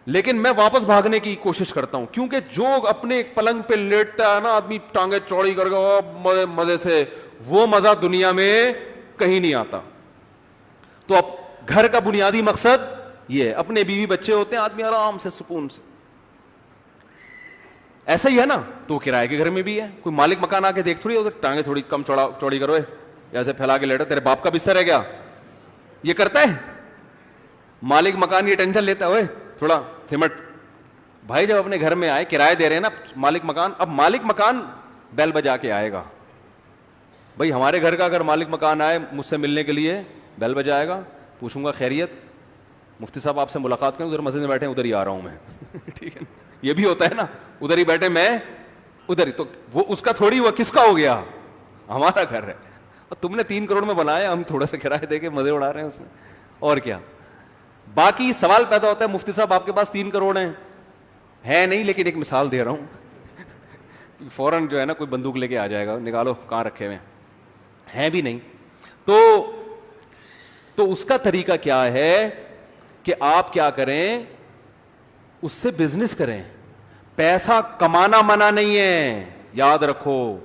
لیکن میں واپس بھاگنے کی کوشش کرتا ہوں, کیونکہ جو اپنے پلنگ پہ لیٹتا ہے نا آدمی ٹانگیں چوڑی کر کے مزے سے, وہ مزہ دنیا میں کہیں نہیں آتا. تو اب گھر کا بنیادی مقصد یہ ہے. اپنے بیوی بچے ہوتے ہیں, آدمی آرام سے سکون سے. ایسا ہی ہے نا, تو کرائے کے گھر میں بھی ہے. کوئی مالک مکان آ کے دیکھ تھوڑی ادھر ٹانگیں تھوڑی کم چوڑی کرو, ایسے پھیلا کے لیٹا, تیرے باپ کا بستر ہے کیا؟ یہ کرتا ہے مالک مکان؟ یہ ٹینشن لیتا ہے تھوڑا سمٹ. بھائی جب اپنے گھر میں آئے, کرایہ دے رہے ہیں نا مالک مکان, اب مالک مکان بیل بجا کے آئے گا. بھائی ہمارے گھر کا اگر مالک مکان آئے مجھ سے ملنے کے لیے, بیل بجائے گا, پوچھوں گا خیریت, مفتی صاحب آپ سے ملاقات کریں, ادھر مسجد میں بیٹھے ہیں, ادھر ہی آ رہا ہوں میں. ٹھیک ہے, یہ بھی ہوتا ہے نا, ادھر ہی بیٹھے میں ادھر ہی. تو وہ اس کا تھوڑی, وہ کس کا ہو گیا؟ ہمارا گھر ہے. اور تم نے 3 کروڑ میں بنایا, ہم تھوڑا سا کرایہ دے کے مزے اڑا رہے ہیں اس میں, اور کیا. باقی سوال پیدا ہوتا ہے مفتی صاحب آپ کے پاس 3 کروڑ ہیں, ہے نہیں, لیکن ایک مثال دے رہا ہوں. فوراً جو ہے نا کوئی بندوق لے کے آ جائے گا, نکالو کہاں رکھے ہوئے ہیں بھی نہیں. تو اس کا طریقہ کیا ہے کہ آپ کیا کریں, اس سے بزنس کریں. پیسہ کمانا منع نہیں ہے, یاد رکھو.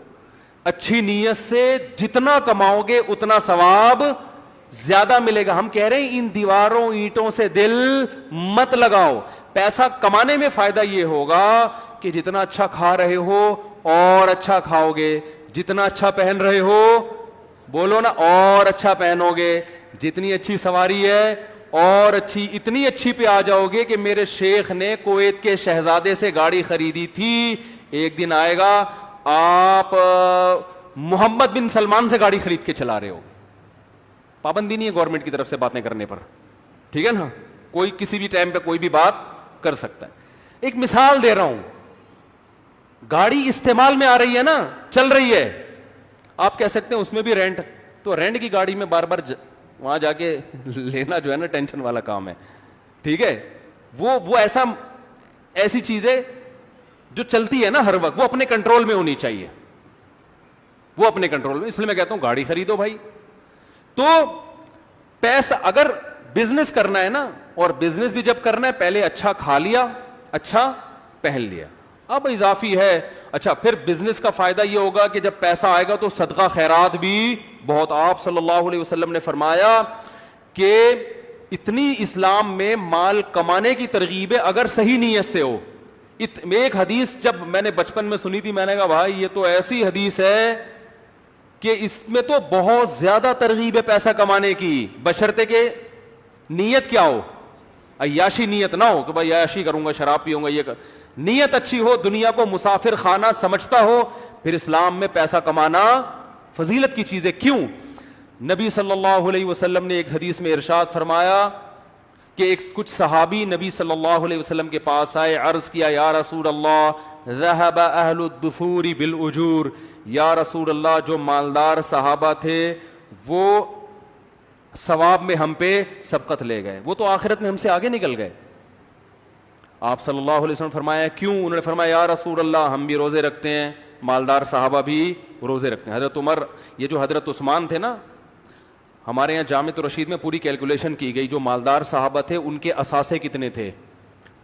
اچھی نیت سے جتنا کماؤ گے اتنا ثواب زیادہ ملے گا. ہم کہہ رہے ہیں ان دیواروں اینٹوں سے دل مت لگاؤ. پیسہ کمانے میں فائدہ یہ ہوگا کہ جتنا اچھا کھا رہے ہو اور اچھا کھاؤ گے, جتنا اچھا پہن رہے ہو, بولو نا, اور اچھا پہنو گے, جتنی اچھی سواری ہے اور اچھی, اتنی اچھی پہ آ جاؤ گے کہ میرے شیخ نے کویت کے شہزادے سے گاڑی خریدی تھی, ایک دن آئے گا آپ محمد بن سلمان سے گاڑی خرید کے چلا رہے ہو. پابندی نہیں ہے گورنمنٹ کی طرف سے باتیں کرنے پر, ٹھیک ہے نا, کوئی کسی بھی ٹائم پہ کوئی بھی بات کر سکتا ہے. ایک مثال دے رہا ہوں, گاڑی استعمال میں آ رہی ہے نا, چل رہی ہے, آپ کہہ سکتے ہیں اس میں بھی رینٹ, تو رینٹ کی گاڑی میں بار بار وہاں جا کے لینا جو ہے نا ٹینشن والا کام ہے. ٹھیک ہے, وہ ایسی چیزیں جو چلتی ہے نا ہر وقت, وہ اپنے کنٹرول میں ہونی چاہیے, وہ اپنے کنٹرول میں. اس لیے میں کہتا ہوں گاڑی خریدو بھائی. تو پیسہ اگر بزنس کرنا ہے نا, اور بزنس بھی جب کرنا ہے پہلے اچھا کھا لیا, اچھا پہن لیا, اب اضافی ہے. اچھا پھر بزنس کا فائدہ یہ ہوگا کہ جب پیسہ آئے گا تو صدقہ خیرات بھی بہت. آپ صلی اللہ علیہ وسلم نے فرمایا کہ اتنی اسلام میں مال کمانے کی ترغیب ہے اگر صحیح نیت سے ہو. ایک حدیث جب میں نے بچپن میں سنی تھی, میں نے کہا بھائی یہ تو ایسی حدیث ہے کہ اس میں تو بہت زیادہ ترغیب ہے پیسہ کمانے کی, بشرطے کہ نیت کیا ہو, عیاشی نیت نہ ہو کہ بھائی عیاشی کروں گا, شراب پیوں گا, یہ نیت اچھی ہو, دنیا کو مسافر خانہ سمجھتا ہو, پھر اسلام میں پیسہ کمانا فضیلت کی چیز ہے. کیوں؟ نبی صلی اللہ علیہ وسلم نے ایک حدیث میں ارشاد فرمایا کہ کچھ صحابی نبی صلی اللہ علیہ وسلم کے پاس آئے, عرض کیا یا رسول اللہ ذهب اہل الدثور بالاجور, یا رسول اللہ جو مالدار صحابہ تھے وہ ثواب میں ہم پہ سبقت لے گئے, وہ تو آخرت میں ہم سے آگے نکل گئے. آپ صلی اللہ علیہ وسلم فرمایا کیوں؟ انہوں نے فرمایا یا رسول اللہ ہم بھی روزے رکھتے ہیں, مالدار صحابہ بھی روزے رکھتے ہیں. حضرت عمر, یہ جو حضرت عثمان تھے نا, ہمارے یہاں جامع رشید میں پوری کیلکولیشن کی گئی, جو مالدار صحابہ تھے ان کے اثاثے کتنے تھے,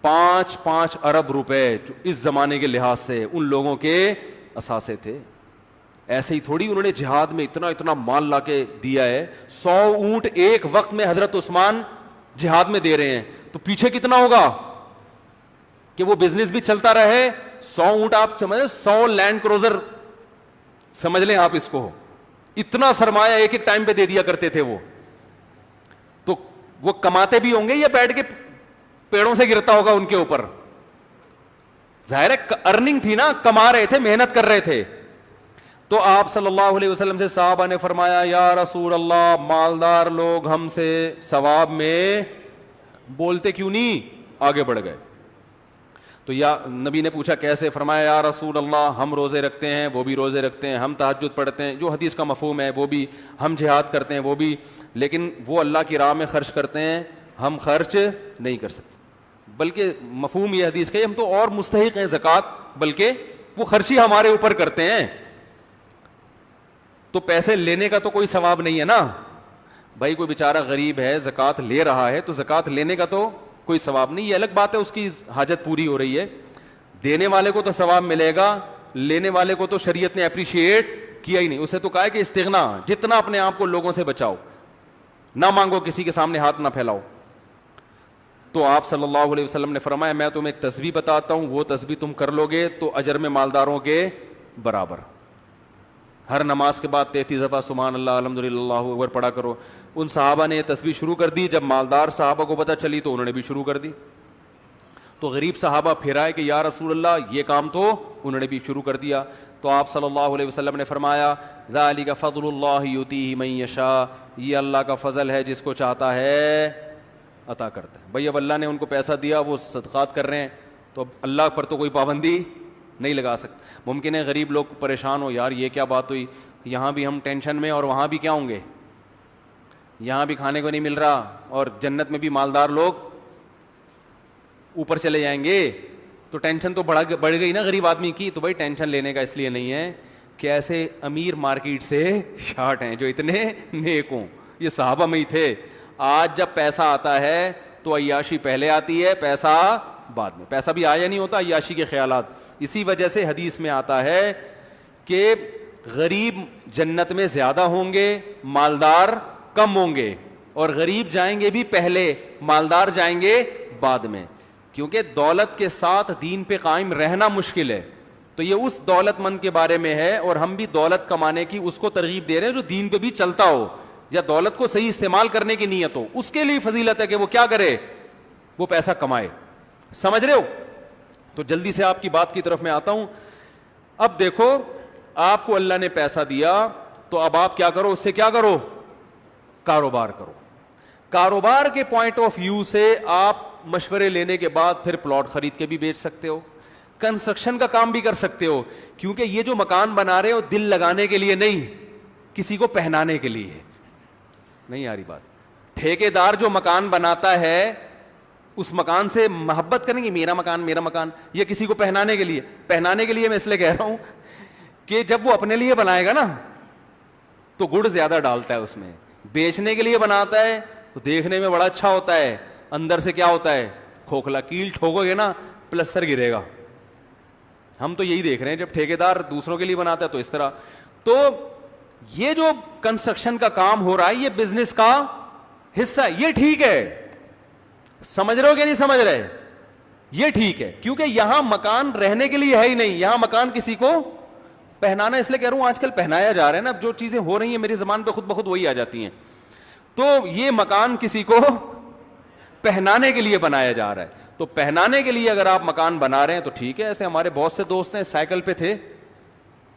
5 ارب روپے, جو اس زمانے کے لحاظ سے ان لوگوں کے اثاثے تھے. ایسے ہی تھوڑی انہوں نے جہاد میں اتنا مال لا کے دیا ہے. 100 اونٹ ایک وقت میں حضرت عثمان جہاد میں دے رہے ہیں, تو پیچھے کتنا ہوگا کہ وہ بزنس بھی چلتا رہے. 100 اونٹ آپ سمجھ, 100 لینڈ کروزر سمجھ لیں آپ اس کو, اتنا سرمایہ ایک ایک ٹائم پہ دے دیا کرتے تھے وہ. تو وہ کماتے بھی ہوں گے یا بیٹھ کے پیڑوں سے گرتا ہوگا ان کے اوپر؟ ظاہر ہے ارننگ تھی نا, کما رہے تھے, محنت کر رہے تھے. تو آپ صلی اللہ علیہ وسلم سے صحابہ نے فرمایا یا رسول اللہ مالدار لوگ ہم سے ثواب میں بولتے کیوں نہیں, آگے بڑھ گئے. تو یا نبی نے پوچھا کیسے؟ فرمایا یا رسول اللہ ہم روزے رکھتے ہیں, وہ بھی روزے رکھتے ہیں, ہم تہجد پڑھتے ہیں, جو حدیث کا مفہوم ہے وہ بھی, ہم جہاد کرتے ہیں وہ بھی, لیکن وہ اللہ کی راہ میں خرچ کرتے ہیں, ہم خرچ نہیں کر سکتے. بلکہ مفہوم یہ حدیث کا ہم تو اور مستحق ہیں زکوٰۃ, بلکہ وہ خرچی ہمارے اوپر کرتے ہیں. تو پیسے لینے کا تو کوئی ثواب نہیں ہے نا بھائی, کوئی بیچارہ غریب ہے زکوٰۃ لے رہا ہے تو زکوٰۃ لینے کا تو کوئی ثواب نہیں. یہ الگ بات ہے اس کی حاجت پوری ہو رہی ہے, دینے والے کو تو ثواب ملے گا, لینے والے کو تو شریعت نے اپریشیٹ کیا ہی نہیں. اسے تو کہا ہے کہ استغنا, جتنا اپنے آپ کو لوگوں سے بچاؤ, نہ مانگو, کسی کے سامنے ہاتھ نہ پھیلاؤ. تو آپ صلی اللہ علیہ وسلم نے فرمایا میں تمہیں ایک تسبیح بتاتا ہوں, وہ تسبیح تم کر لو گے تو اجر میں مالداروں کے برابر. ہر نماز کے بعد 33 دفعہ سبحان اللہ الحمدللہ اللہ اکبر پڑھا کرو. ان صحابہ نے یہ تسبیح شروع کر دی. جب مالدار صحابہ کو پتہ چلی تو انہوں نے بھی شروع کر دی. تو غریب صحابہ پھر آئے کہ یا رسول اللہ یہ کام, تو انہوں نے بھی شروع کر دیا. تو آپ صلی اللہ علیہ وسلم نے فرمایا ذالک فضل اللہ یؤتیہ من یشاء, یہ اللہ کا فضل ہے جس کو چاہتا ہے عطا کرتا ہے. بھائی اب اللہ نے ان کو پیسہ دیا, وہ صدقات کر رہے ہیں, تو اب اللہ پر تو کوئی پابندی نہیں لگا سکتے. ممکن ہے غریب لوگ پریشان ہو, یار یہ کیا بات ہوئی, یہاں بھی ہم ٹینشن میں اور وہاں بھی کیا ہوں گے, یہاں بھی کھانے کو نہیں مل رہا اور جنت میں بھی مالدار لوگ اوپر چلے جائیں گے, تو ٹینشن تو بڑھ گئی نا غریب آدمی کی. تو بھائی ٹینشن لینے کا اس لیے نہیں ہے کہ ایسے امیر مارکیٹ سے شارٹ ہیں جو اتنے نیک ہوں, یہ صحابہ میں ہی تھے. آج جب پیسہ آتا ہے تو عیاشی پہلے آتی ہے, پیسہ بعد میں. پیسہ بھی آیا نہیں ہوتا, عیاشی کے خیالات. اسی وجہ سے حدیث میں آتا ہے کہ غریب جنت میں زیادہ ہوں گے, مالدار کم ہوں گے, اور غریب جائیں گے بھی پہلے, مالدار جائیں گے بعد میں. کیونکہ دولت کے ساتھ دین پہ قائم رہنا مشکل ہے. تو یہ اس دولت مند کے بارے میں ہے, اور ہم بھی دولت کمانے کی اس کو ترغیب دے رہے ہیں جو دین پہ بھی چلتا ہو, یا دولت کو صحیح استعمال کرنے کی نیت ہو. اس کے لیے فضیلت ہے کہ وہ کیا کرے, وہ پیسہ کمائے. سمجھ رہے ہو؟ تو جلدی سے آپ کی بات کی طرف میں آتا ہوں. اب دیکھو, آپ کو اللہ نے پیسہ دیا تو اب آپ کیا کرو, اس سے کیا کرو, کاروبار کرو. کاروبار کے پوائنٹ آف ویو سے آپ مشورے لینے کے بعد پھر پلاٹ خرید کے بھی بیچ سکتے ہو, کنسٹرکشن کا کام بھی کر سکتے ہو. کیونکہ یہ جو مکان بنا رہے ہو دل لگانے کے لیے نہیں, کسی کو پہنانے کے لیے. نہیں آ رہی بات؟ ٹھیکیدار جو مکان بناتا ہے اس مکان سے محبت کریں گے, میرا مکان میرا مکان, یہ کسی کو پہنانے کے لیے. پہنانے کے لیے میں اس لیے کہہ رہا ہوں کہ جب وہ اپنے لیے بنائے گا نا تو گڑ زیادہ ڈالتا ہے اس میں. بیچنے کے لیے بناتا ہے تو دیکھنے میں بڑا اچھا ہوتا ہے, اندر سے کیا ہوتا ہے, کھوکھلا. کیل ٹھوکو گے نا پلستر گرے گا. ہم تو یہی دیکھ رہے ہیں, جب ٹھیکیدار دوسروں کے لیے بناتا ہے تو اس طرح. تو یہ جو کنسٹرکشن کا کام ہو رہا ہے یہ بزنس کا حصہ ہے, یہ ٹھیک ہے. سمجھ رہے ہو کہ نہیں سمجھ رہے؟ یہ ٹھیک ہے, کیونکہ یہاں مکان رہنے کے لیے ہے ہی نہیں, یہاں مکان کسی کو پہنانا. اس لیے کہہ رہا ہوں آج کل پہنایا جا رہا ہے نا, اب جو چیزیں ہو رہی ہیں میری زبان پہ خود بخود وہی آ جاتی ہیں. تو یہ مکان کسی کو پہنانے کے لیے بنایا جا رہا ہے. تو پہنانے کے لیے اگر آپ مکان بنا رہے ہیں تو ٹھیک ہے. ایسے ہمارے بہت سے دوست ہیں سائیکل پہ تھے,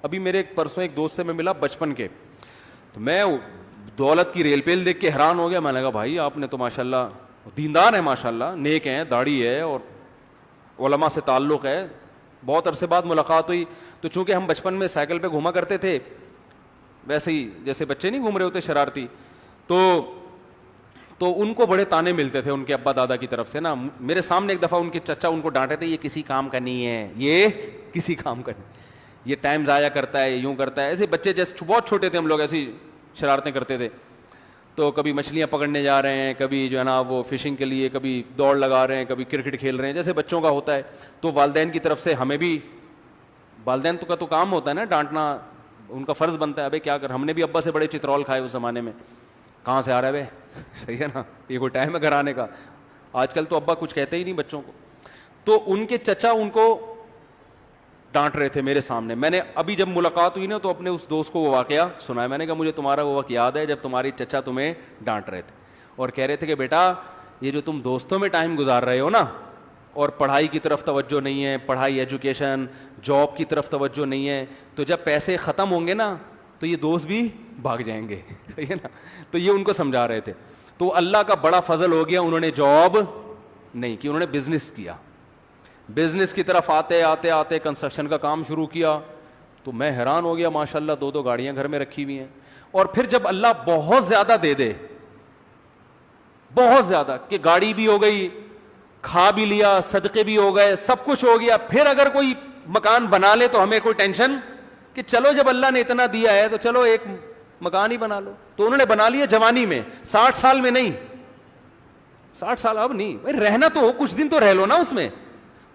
ابھی میرے پرسوں ایک دوست سے میں ملا بچپن کے, تو میں دولت کی ریل پیل دیکھ کے حیران ہو گیا. میں نے کہا بھائی آپ نے تو ماشاءاللہ دیندار ہیں, ماشاءاللہ نیک ہیں, داڑھی ہے اور علماء سے تعلق ہے. بہت عرصے بعد ملاقات ہوئی, تو چونکہ ہم بچپن میں سائیکل پہ گھوما کرتے تھے, ویسے ہی جیسے بچے نہیں گھوم رہے ہوتے شرارتی, تو ان کو بڑے تانے ملتے تھے ان کے ابا دادا کی طرف سے نا. میرے سامنے ایک دفعہ ان کے چچا ان کو ڈانٹے تھے, یہ کسی کام کا نہیں ہے, یہ کسی کام کا نہیں, یہ ٹائم ضائع کرتا ہے, یوں کرتا ہے. ایسے بچے جیسے بہت چھوٹے تھے ہم لوگ, ایسی شرارتیں کرتے تھے. تو کبھی مچھلیاں پکڑنے جا رہے ہیں, کبھی جو ہے نا وہ فشنگ کے لیے, کبھی دوڑ لگا رہے ہیں, کبھی کرکٹ کھیل رہے ہیں, جیسے بچوں کا ہوتا ہے. تو والدین کی طرف سے ہمیں بھی, والدین کا تو کام ہوتا ہے نا ڈانٹنا, ان کا فرض بنتا ہے. ابے کیا کر, ہم نے بھی ابا سے بڑے چترول کھائے اس زمانے میں. کہاں سے آ رہا ہے بھائی, صحیح ہے نا, یہ کوئی ٹائم ہے گھر آنے کا. آج کل تو ابا کچھ کہتے ہی نہیں بچوں کو. تو ان کے چچا ان کو ڈانٹ رہے تھے میرے سامنے. میں نے ابھی جب ملاقات ہوئی نا تو اپنے اس دوست کو وہ واقعہ سنایا. میں نے کہا مجھے تمہارا وہ وقت یاد ہے جب تمہاری چچا تمہیں ڈانٹ رہے تھے اور کہہ رہے تھے کہ بیٹا یہ جو تم دوستوں میں ٹائم گزار رہے ہو نا, اور پڑھائی کی طرف توجہ نہیں ہے, پڑھائی ایجوکیشن جاب کی طرف توجہ نہیں ہے, تو جب پیسے ختم ہوں گے نا تو یہ دوست بھی بھاگ جائیں گے, صحیح ہے نا. تو یہ ان کو سمجھا رہے تھے. تو اللہ کا بڑا فضل ہو گیا, انہوں نے جاب نہیں کی, انہوں نے بزنس کیا. بزنس کی طرف آتے آتے آتے کنسٹرکشن کا کام شروع کیا. تو میں حیران ہو گیا, ماشاءاللہ 2 گاڑیاں گھر میں رکھی ہوئی ہیں. اور پھر جب اللہ بہت زیادہ دے دے, بہت زیادہ, کہ گاڑی بھی ہو گئی, کھا بھی لیا, صدقے بھی ہو گئے, سب کچھ ہو گیا, پھر اگر کوئی مکان بنا لے تو ہمیں کوئی ٹینشن کہ چلو جب اللہ نے اتنا دیا ہے تو چلو ایک مکان ہی بنا لو. تو انہوں نے بنا لیا جوانی میں, 60 سال میں نہیں, 60 سال اب نہیں بھائی, رہنا تو ہو, کچھ دن تو رہ لو نا اس میں.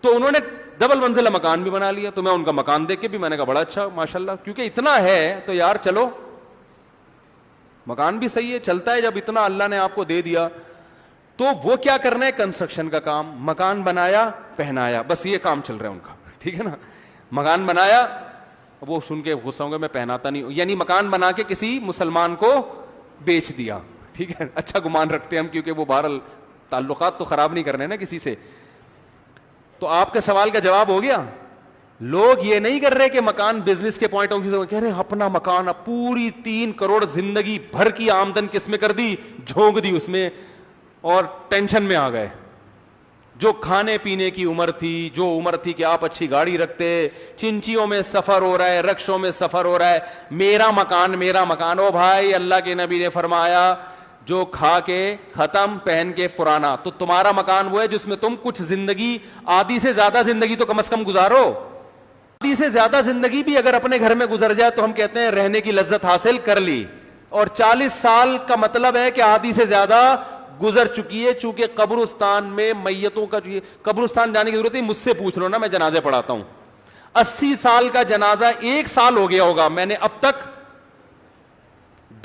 تو انہوں نے ڈبل منزلہ مکان بھی بنا لیا. تو میں ان کا مکان دیکھ کے بھی میں نے کہا بڑا اچھا ماشاءاللہ, کیونکہ اتنا ہے تو یار چلو مکان بھی صحیح ہے, چلتا ہے. جب اتنا اللہ نے آپ کو دے دیا تو وہ کیا کرنا ہے؟ کنسٹرکشن کا کام، مکان بنایا پہنایا، بس یہ کام چل رہا ہے ان کا، ٹھیک ہے نا. مکان بنایا، وہ سن کے غصہ ہوں گے میں پہناتا نہیں ہوں، یعنی مکان بنا کے کسی مسلمان کو بیچ دیا، ٹھیک ہے. اچھا گمان رکھتے ہیں ہم، کیونکہ وہ بہرحال تعلقات تو خراب نہیں کرنے نا کسی سے. تو آپ کے سوال کا جواب ہو گیا. لوگ یہ نہیں کر رہے کہ مکان بزنس کے پوائنٹ آف ویو سے کہہ رہے اپنا مکان، اب پوری 3 کروڑ زندگی بھر کی آمدن کس میں کر دی؟ جھونک دی اس میں، اور ٹینشن میں آ گئے. جو کھانے پینے کی عمر تھی، جو عمر تھی کہ آپ اچھی گاڑی رکھتے، چنچیوں میں سفر ہو رہا ہے، رکشوں میں سفر ہو رہا ہے، میرا مکان میرا مکان. او بھائی، اللہ کے نبی نے فرمایا جو کھا کے ختم پہن کے پرانا. تو تمہارا مکان وہ ہے جس میں تم کچھ زندگی، آدھی سے زیادہ زندگی تو کم از کم گزارو. آدھی سے زیادہ زندگی بھی اگر اپنے گھر میں گزر جائے تو ہم کہتے ہیں رہنے کی لذت حاصل کر لی. اور 40 سال کا مطلب ہے کہ آدھی سے زیادہ گزر چکی ہے. چونکہ قبرستان میں میتوں کا، جو قبرستان جانے کی ضرورت ہے، مجھ سے پوچھ لو نا، میں جنازے پڑھاتا ہوں. 80 سال کا جنازہ 1 سال ہو گیا ہوگا، میں نے اب تک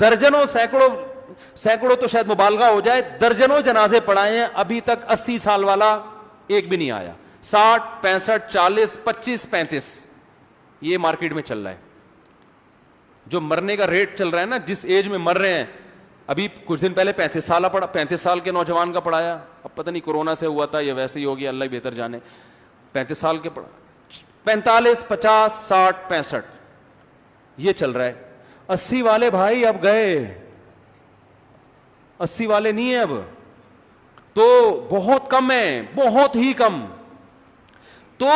درجنوں، سینکڑوں تو شاید مبالغہ ہو جائے، درجنوں جنازے پڑھائے ہیں، ابھی تک 80 سال والا ایک بھی نہیں آیا. 60 65 40 25 35 یہ مارکیٹ میں چل رہا ہے. جو مرنے کا ریٹ چل رہا ہے نا، جس ایج میں مر رہے ہیں. ابھی کچھ دن پہلے 35 سال کے نوجوان کا پڑھایا، اب پتہ نہیں کورونا سے ہوا تھا یا ویسے ہی ہو گیا، اللہ ہی بہتر جانے. 35 سال کے پڑھا، 45 50 60 65 یہ چل رہا ہے. 80 والے بھائی اب گئے، 80 والے نہیں ہیں اب تو، بہت کم ہیں، بہت ہی کم. تو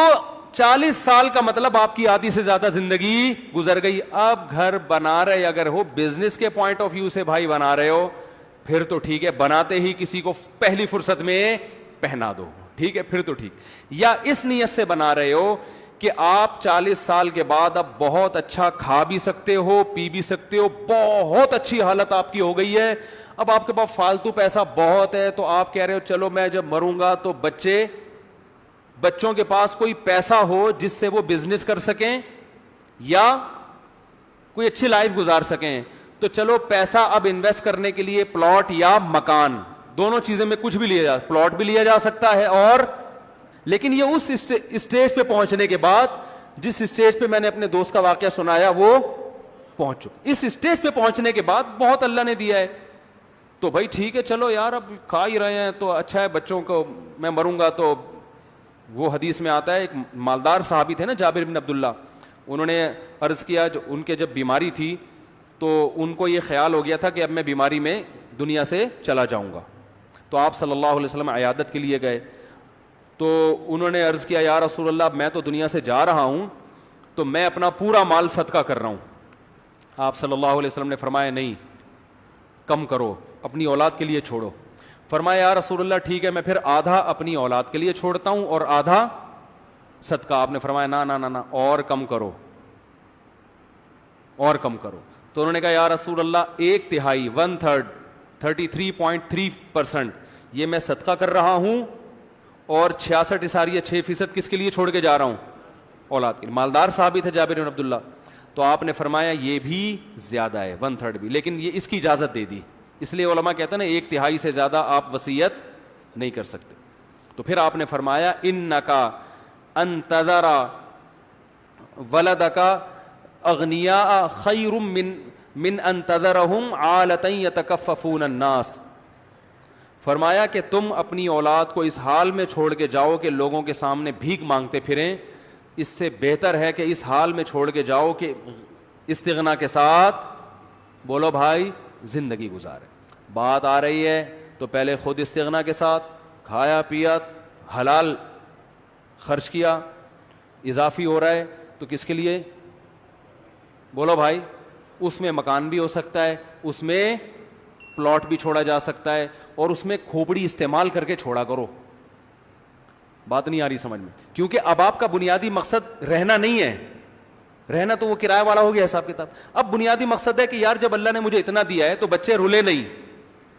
40 سال کا مطلب آپ کی آدھی سے زیادہ زندگی گزر گئی. اب گھر بنا رہے اگر ہو بزنس کے پوائنٹ آف ویو سے بھائی بنا رہے ہو، پھر تو ٹھیک ہے، بناتے ہی کسی کو پہلی فرصت میں پہنا دو، ٹھیک ہے، پھر تو ٹھیک. یا اس نیت سے بنا رہے ہو کہ آپ 40 سال کے بعد اب بہت اچھا کھا بھی سکتے ہو، پی بھی سکتے ہو، بہت اچھی حالت آپ کی ہو گئی ہے، اب آپ کے پاس فالتو پیسہ بہت ہے، تو آپ کہہ رہے ہو چلو میں جب مروں گا تو بچوں کے پاس کوئی پیسہ ہو جس سے وہ بزنس کر سکیں یا کوئی اچھی لائف گزار سکیں. تو چلو پیسہ اب انویسٹ کرنے کے لیے پلاٹ یا مکان، دونوں چیزیں میں کچھ بھی لیا جا، پلاٹ بھی لیا جا سکتا ہے. اور لیکن یہ اس اسٹیج پہ پہنچنے کے بعد، جس اسٹیج پہ میں نے اپنے دوست کا واقعہ سنایا وہ پہنچ چکا، اس اسٹیج پہ پہنچنے کے بعد بہت اللہ نے دیا ہے. تو بھائی ٹھیک ہے، چلو یار اب کھا ہی رہے ہیں تو اچھا ہے، بچوں کو میں مروں گا تو. وہ حدیث میں آتا ہے، ایک مالدار صحابی تھے نا، جابر بن عبداللہ، انہوں نے عرض کیا، جو ان کے جب بیماری تھی تو ان کو یہ خیال ہو گیا تھا کہ اب میں بیماری میں دنیا سے چلا جاؤں گا. تو آپ صلی اللہ علیہ وسلم عیادت کے لیے گئے تو انہوں نے عرض کیا، یا رسول اللہ میں تو دنیا سے جا رہا ہوں تو میں اپنا پورا مال صدقہ کر رہا ہوں. آپ صلی اللہ علیہ وسلم نے فرمایا نہیں، کم کرو، اپنی اولاد کے لیے چھوڑو. فرمایا یا رسول اللہ ٹھیک ہے، میں پھر آدھا اپنی اولاد کے لیے چھوڑتا ہوں اور آدھا صدقہ. آپ نے فرمایا نا نا نا نا، اور کم کرو، اور کم کرو. تو انہوں نے کہا یا رسول اللہ 1/3 1/3 33.3% یہ میں صدقہ کر رہا ہوں اور 66.6% کس کے لیے چھوڑ کے جا رہا ہوں؟ اولاد کے لیے. مالدار صحابی تھے جابر بن عبداللہ. تو آپ نے فرمایا یہ بھی زیادہ ہے، 1/3 بھی، لیکن یہ اس کی اجازت دے دی. اس لیے علماء کہتے ہیں نا 1/3 سے زیادہ آپ وصیت نہیں کر سکتے. تو پھر آپ نے فرمایا انکا ان تذر ولدکا اغنیاء خیر من ان تذرہم عالتا یتکففون الناس. فرمایا کہ تم اپنی اولاد کو اس حال میں چھوڑ کے جاؤ کہ لوگوں کے سامنے بھیک مانگتے پھریں، اس سے بہتر ہے کہ اس حال میں چھوڑ کے جاؤ کہ استغنا کے ساتھ بولو بھائی زندگی گزارے. بات آ رہی ہے تو پہلے خود استغنا کے ساتھ کھایا پیا، حلال خرچ کیا، اضافی ہو رہا ہے تو کس کے لیے؟ بولو بھائی. اس میں مکان بھی ہو سکتا ہے، اس میں پلاٹ بھی چھوڑا جا سکتا ہے، اور اس میں کھوپڑی استعمال کر کے چھوڑا کرو. بات نہیں آ رہی سمجھ میں؟ کیونکہ اب آپ کا بنیادی مقصد رہنا نہیں ہے، رہنا تو وہ کرایہ والا ہو گیا حساب کتاب. اب بنیادی مقصد ہے کہ یار جب اللہ نے مجھے اتنا دیا ہے تو بچے رولے نہیں.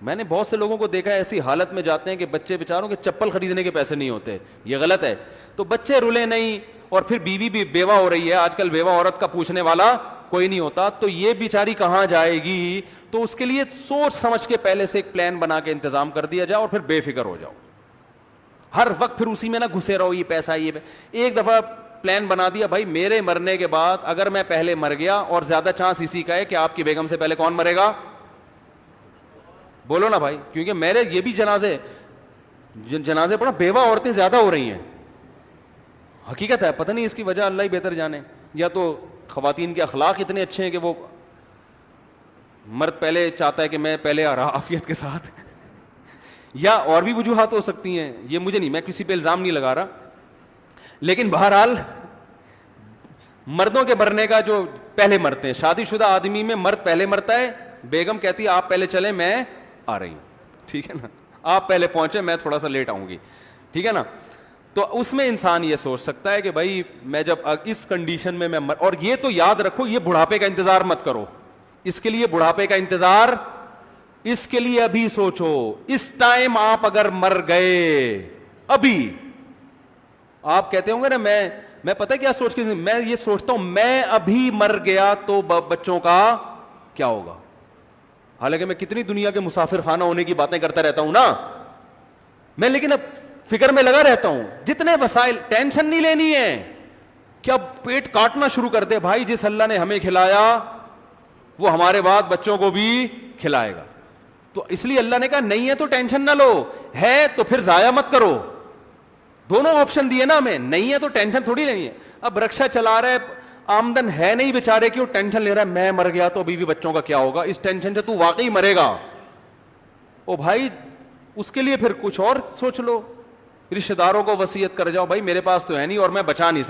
میں نے بہت سے لوگوں کو دیکھا ہے ایسی حالت میں جاتے ہیں کہ بچے بیچاروں کے چپل خریدنے کے پیسے نہیں ہوتے. یہ غلط ہے. تو بچے رولے نہیں، اور پھر بیوی بھی بیوہ ہو رہی ہے. آج کل بیوہ عورت کا پوچھنے والا کوئی نہیں ہوتا. تو یہ بیچاری کہاں جائے گی؟ تو اس کے لیے سوچ سمجھ کے پہلے سے ایک پلان بنا کے انتظام کر دیا جائے اور پھر بے فکر ہو جاؤ. ہر وقت پھر اسی میں نہ گھسے رہو, یہ پیسہ یہ ایک دفعہ پلان بنا دیا بھائی میرے مرنے کے بعد اگر میں پہلے مر گیا, اور زیادہ چانس اسی کا ہے کہ آپ کی بیگم سے پہلے کون مرے گا, بولو نا بھائی, کیونکہ میرے یہ بھی جنازے پڑا بیوہ عورتیں زیادہ ہو رہی ہیں, حقیقت ہے, پتہ نہیں اس کی وجہ اللہ ہی بہتر جانے, یا تو خواتین کے اخلاق اتنے اچھے ہیں کہ وہ مرد پہلے چاہتا ہے کہ میں پہلے آ رہا عافیت کے ساتھ, یا اور بھی وجوہات ہو سکتی ہیں, یہ مجھے نہیں, میں کسی پہ الزام نہیں لگا رہا, لیکن بہرحال مردوں کے مرنے کا جو پہلے مرتے ہیں, شادی شدہ آدمی میں مرد پہلے مرتا ہے, بیگم کہتی ہے آپ پہلے چلیں میں آ رہی ہوں, ٹھیک ہے نا, آپ پہلے پہنچے میں تھوڑا سا لیٹ آؤں گی, ٹھیک ہے نا. تو اس میں انسان یہ سوچ سکتا ہے کہ بھائی میں جب اس کنڈیشن میں اور یہ تو یاد رکھو, یہ بڑھاپے کا انتظار مت کرو, اس کے لیے بڑھاپے کا انتظار, اس کے لیے ابھی سوچو, اس ٹائم آپ اگر مر گئے ابھی, آپ کہتے ہوں گے نا میں پتہ کیا سوچ کے, میں یہ سوچتا ہوں میں ابھی مر گیا تو بچوں کا کیا ہوگا, حالانکہ میں کتنی دنیا کے مسافر خانہ ہونے کی باتیں کرتا رہتا ہوں نا میں, لیکن اب فکر میں لگا رہتا ہوں, جتنے وسائل, ٹینشن نہیں لینی ہے کیا پیٹ کاٹنا شروع کر دے بھائی, جس اللہ نے ہمیں کھلایا وہ ہمارے بعد بچوں کو بھی کھلائے گا. تو اس لیے اللہ نے کہا نہیں ہے تو ٹینشن نہ لو, ہے تو پھر ضائع مت کرو, دونوں آپشن دیے نا ہمیں, نہیں ہے تو ٹینشن تھوڑی نہیں ہے. اب رکشا چلا رہا ہے, آمدن ہے نہیں بیچارے کی, وہ ٹینشن لے رہا ہے میں مر گیا تو ابھی بھی بچوں کا کیا ہوگا, اس ٹینشن سے تو واقعی مرے گا, او بھائی اس کے لیے پھر کچھ اور سوچ لو, رشتہ داروں کو وصیت کر جاؤ بھائی میرے پاس تو ہے نہیں اور میں بچا نہیں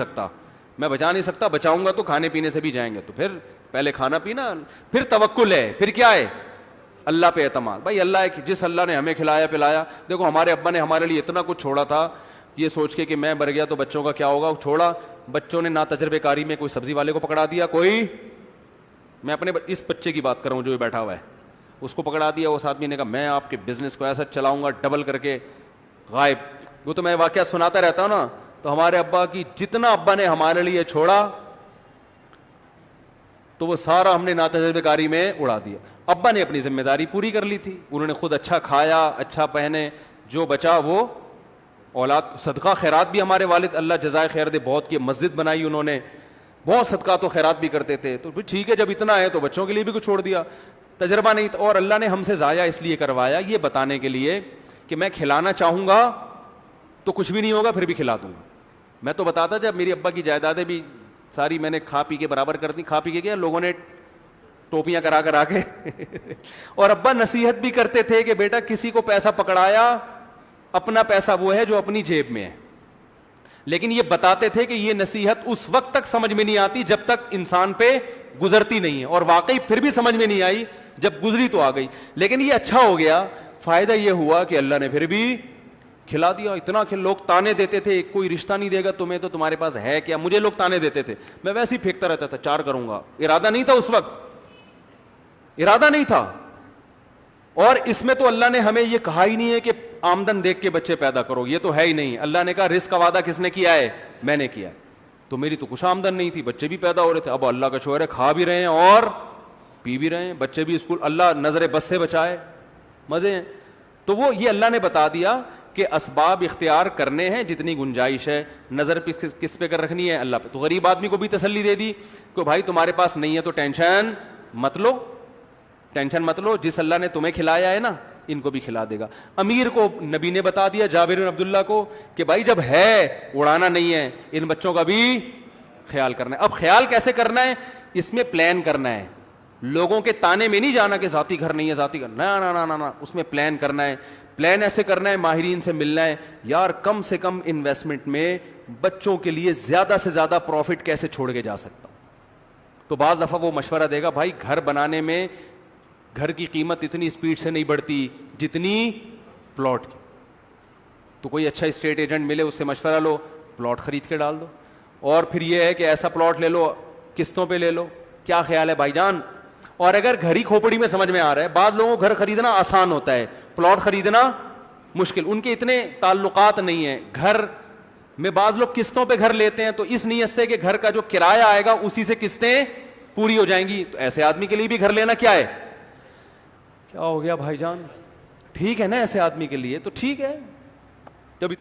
سکتا, بچاؤں گا تو کھانے پینے سے بھی جائیں گے, تو پھر پہلے کھانا پینا, پھر توکل ہے, پھر کیا ہے اللہ پہ اعتماد. بھائی اللہ ہے, جس اللہ نے ہمیں کھلایا پلایا, دیکھو ہمارے ابا نے ہمارے لیے اتنا کچھ چھوڑا تھا, یہ سوچ کے کہ میں مر گیا تو بچوں کا کیا ہوگا, چھوڑا, بچوں نے نا تجربے کاری میں کوئی سبزی والے کو پکڑا دیا, کوئی, میں اپنے اس بچے کی بات کر رہا ہوں جو بیٹھا ہوا ہے, اس کو پکڑا دیا, اس آدمی نے کہا میں آپ کے بزنس کو ایسا چلاؤں گا ڈبل کر کے, غائب. وہ تو میں واقعہ سناتا رہتا ہوں نا, تو ہمارے ابا کی جتنا ابا نے ہمارے لیے چھوڑا تو وہ سارا ہم نے ناتجربے کاری میں اڑا دیا. ابا نے اپنی ذمہ داری پوری کر لی تھی, انہوں نے خود اچھا کھایا اچھا پہنے, جو بچا وہ اولاد, صدقہ خیرات بھی ہمارے والد اللہ جزائے خیر دے بہت کی, مسجد بنائی انہوں نے, بہت صدقہ تو خیرات بھی کرتے تھے, تو پھر ٹھیک ہے جب اتنا ہے تو بچوں کے لیے بھی کچھ چھوڑ دیا. تجربہ نہیں تھا, اور اللہ نے ہم سے ضائع اس لیے کروایا یہ بتانے کے لیے کہ میں کھلانا چاہوں گا تو کچھ بھی نہیں ہوگا, پھر بھی کھلا دوں گا. میں تو بتاتا جب میری ابا کی جائیدادیں بھی ساری میں نے کھا پی کے برابر کر دی, کھا پی کے کیا لوگوں نے ٹوپیاں کرا کے اور ابا نصیحت بھی کرتے تھے کہ بیٹا کسی کو پیسہ پکڑایا, اپنا پیسہ وہ ہے جو اپنی جیب میں ہے, لیکن یہ بتاتے تھے کہ یہ نصیحت اس وقت تک سمجھ میں نہیں آتی جب تک انسان پہ گزرتی نہیں ہے, اور واقعی پھر بھی سمجھ میں نہیں آئی, جب گزری تو آ گئی. لیکن یہ اچھا ہو گیا, فائدہ یہ ہوا کہ اللہ نے پھر بھی کھلا دیا. اتنا کہ لوگ تانے دیتے تھے کوئی رشتہ نہیں دے گا تمہیں تو تمہارے پاس ہے کیا, مجھے لوگ تانے دیتے تھے, میں ویسے ہی پھینکتا رہتا تھا, 4 کروں گا, ارادہ نہیں تھا اس وقت, ارادہ نہیں تھا. اور اس میں تو اللہ نے ہمیں یہ کہا ہی نہیں ہے کہ آمدن دیکھ کے بچے پیدا کرو, یہ تو ہے ہی نہیں. اللہ نے کہا رزق کا وعدہ کس نے کیا ہے, میں نے کیا. تو میری تو کچھ آمدن نہیں تھی, بچے بھی پیدا ہو رہے تھے, اب اللہ کا شکر ہے کھا بھی رہے ہیں اور پی بھی رہے ہیں, بچے بھی اسکول, اللہ نظر بس سے بچائے, مزے ہیں. تو وہ یہ اللہ نے بتا دیا کہ اسباب اختیار کرنے ہیں جتنی گنجائش ہے, نظر کس پہ کر رکھنی ہے, اللہ پہ. تو غریب آدمی کو بھی تسلی دے دی کہ بھائی تمہارے پاس نہیں ہے تو ٹینشن مت لو, ٹینشن مت لو, جس اللہ نے تمہیں کھلایا ہے نا ان کو بھی کھلا دے گا. امیر کو نبی نے بتا دیا, جابر بن عبداللہ کو, کہ بھائی جب ہے اڑانا نہیں ہے, ان بچوں کا بھی خیال کرنا ہے. اب خیال کیسے کرنا ہے, اس میں پلان کرنا ہے, لوگوں کے تانے میں نہیں جانا کہ ذاتی گھر نہیں ہے, ذاتی گھر نہ, اس میں پلان کرنا ہے. پلان ایسے کرنا ہے, ماہرین سے ملنا ہے, یار کم سے کم انویسٹمنٹ میں بچوں کے لیے زیادہ سے زیادہ پروفٹ کیسے چھوڑ کے جا سکتا. تو بعض دفعہ وہ مشورہ دے گا بھائی گھر بنانے میں گھر کی قیمت اتنی اسپیڈ سے نہیں بڑھتی جتنی پلاٹ کی, تو کوئی اچھا اسٹیٹ ایجنٹ ملے اس سے مشورہ لو, پلاٹ خرید کے ڈال دو. اور پھر یہ ہے کہ ایسا پلاٹ لے لو قسطوں پہ لے لو, کیا خیال ہے بھائی جان. اور اگر گھر ہی کھوپڑی میں سمجھ میں آ رہا ہے, بعض لوگوں کو گھر خریدنا آسان ہوتا ہے, پلاٹ خریدنا مشکل, ان کے اتنے تعلقات نہیں ہیں گھر میں. بعض لوگ قسطوں پہ گھر لیتے ہیں تو اس نیت سے کہ گھر کا جو کرایہ آئے گا اسی سے قسطیں پوری ہو جائیں گی, تو ایسے آدمی کے لیے بھی گھر لینا کیا ہے, کیا ہو گیا بھائی جان؟ ٹھیک ہے نا ایسے آدمی کے لیے تو ٹھیک ہے,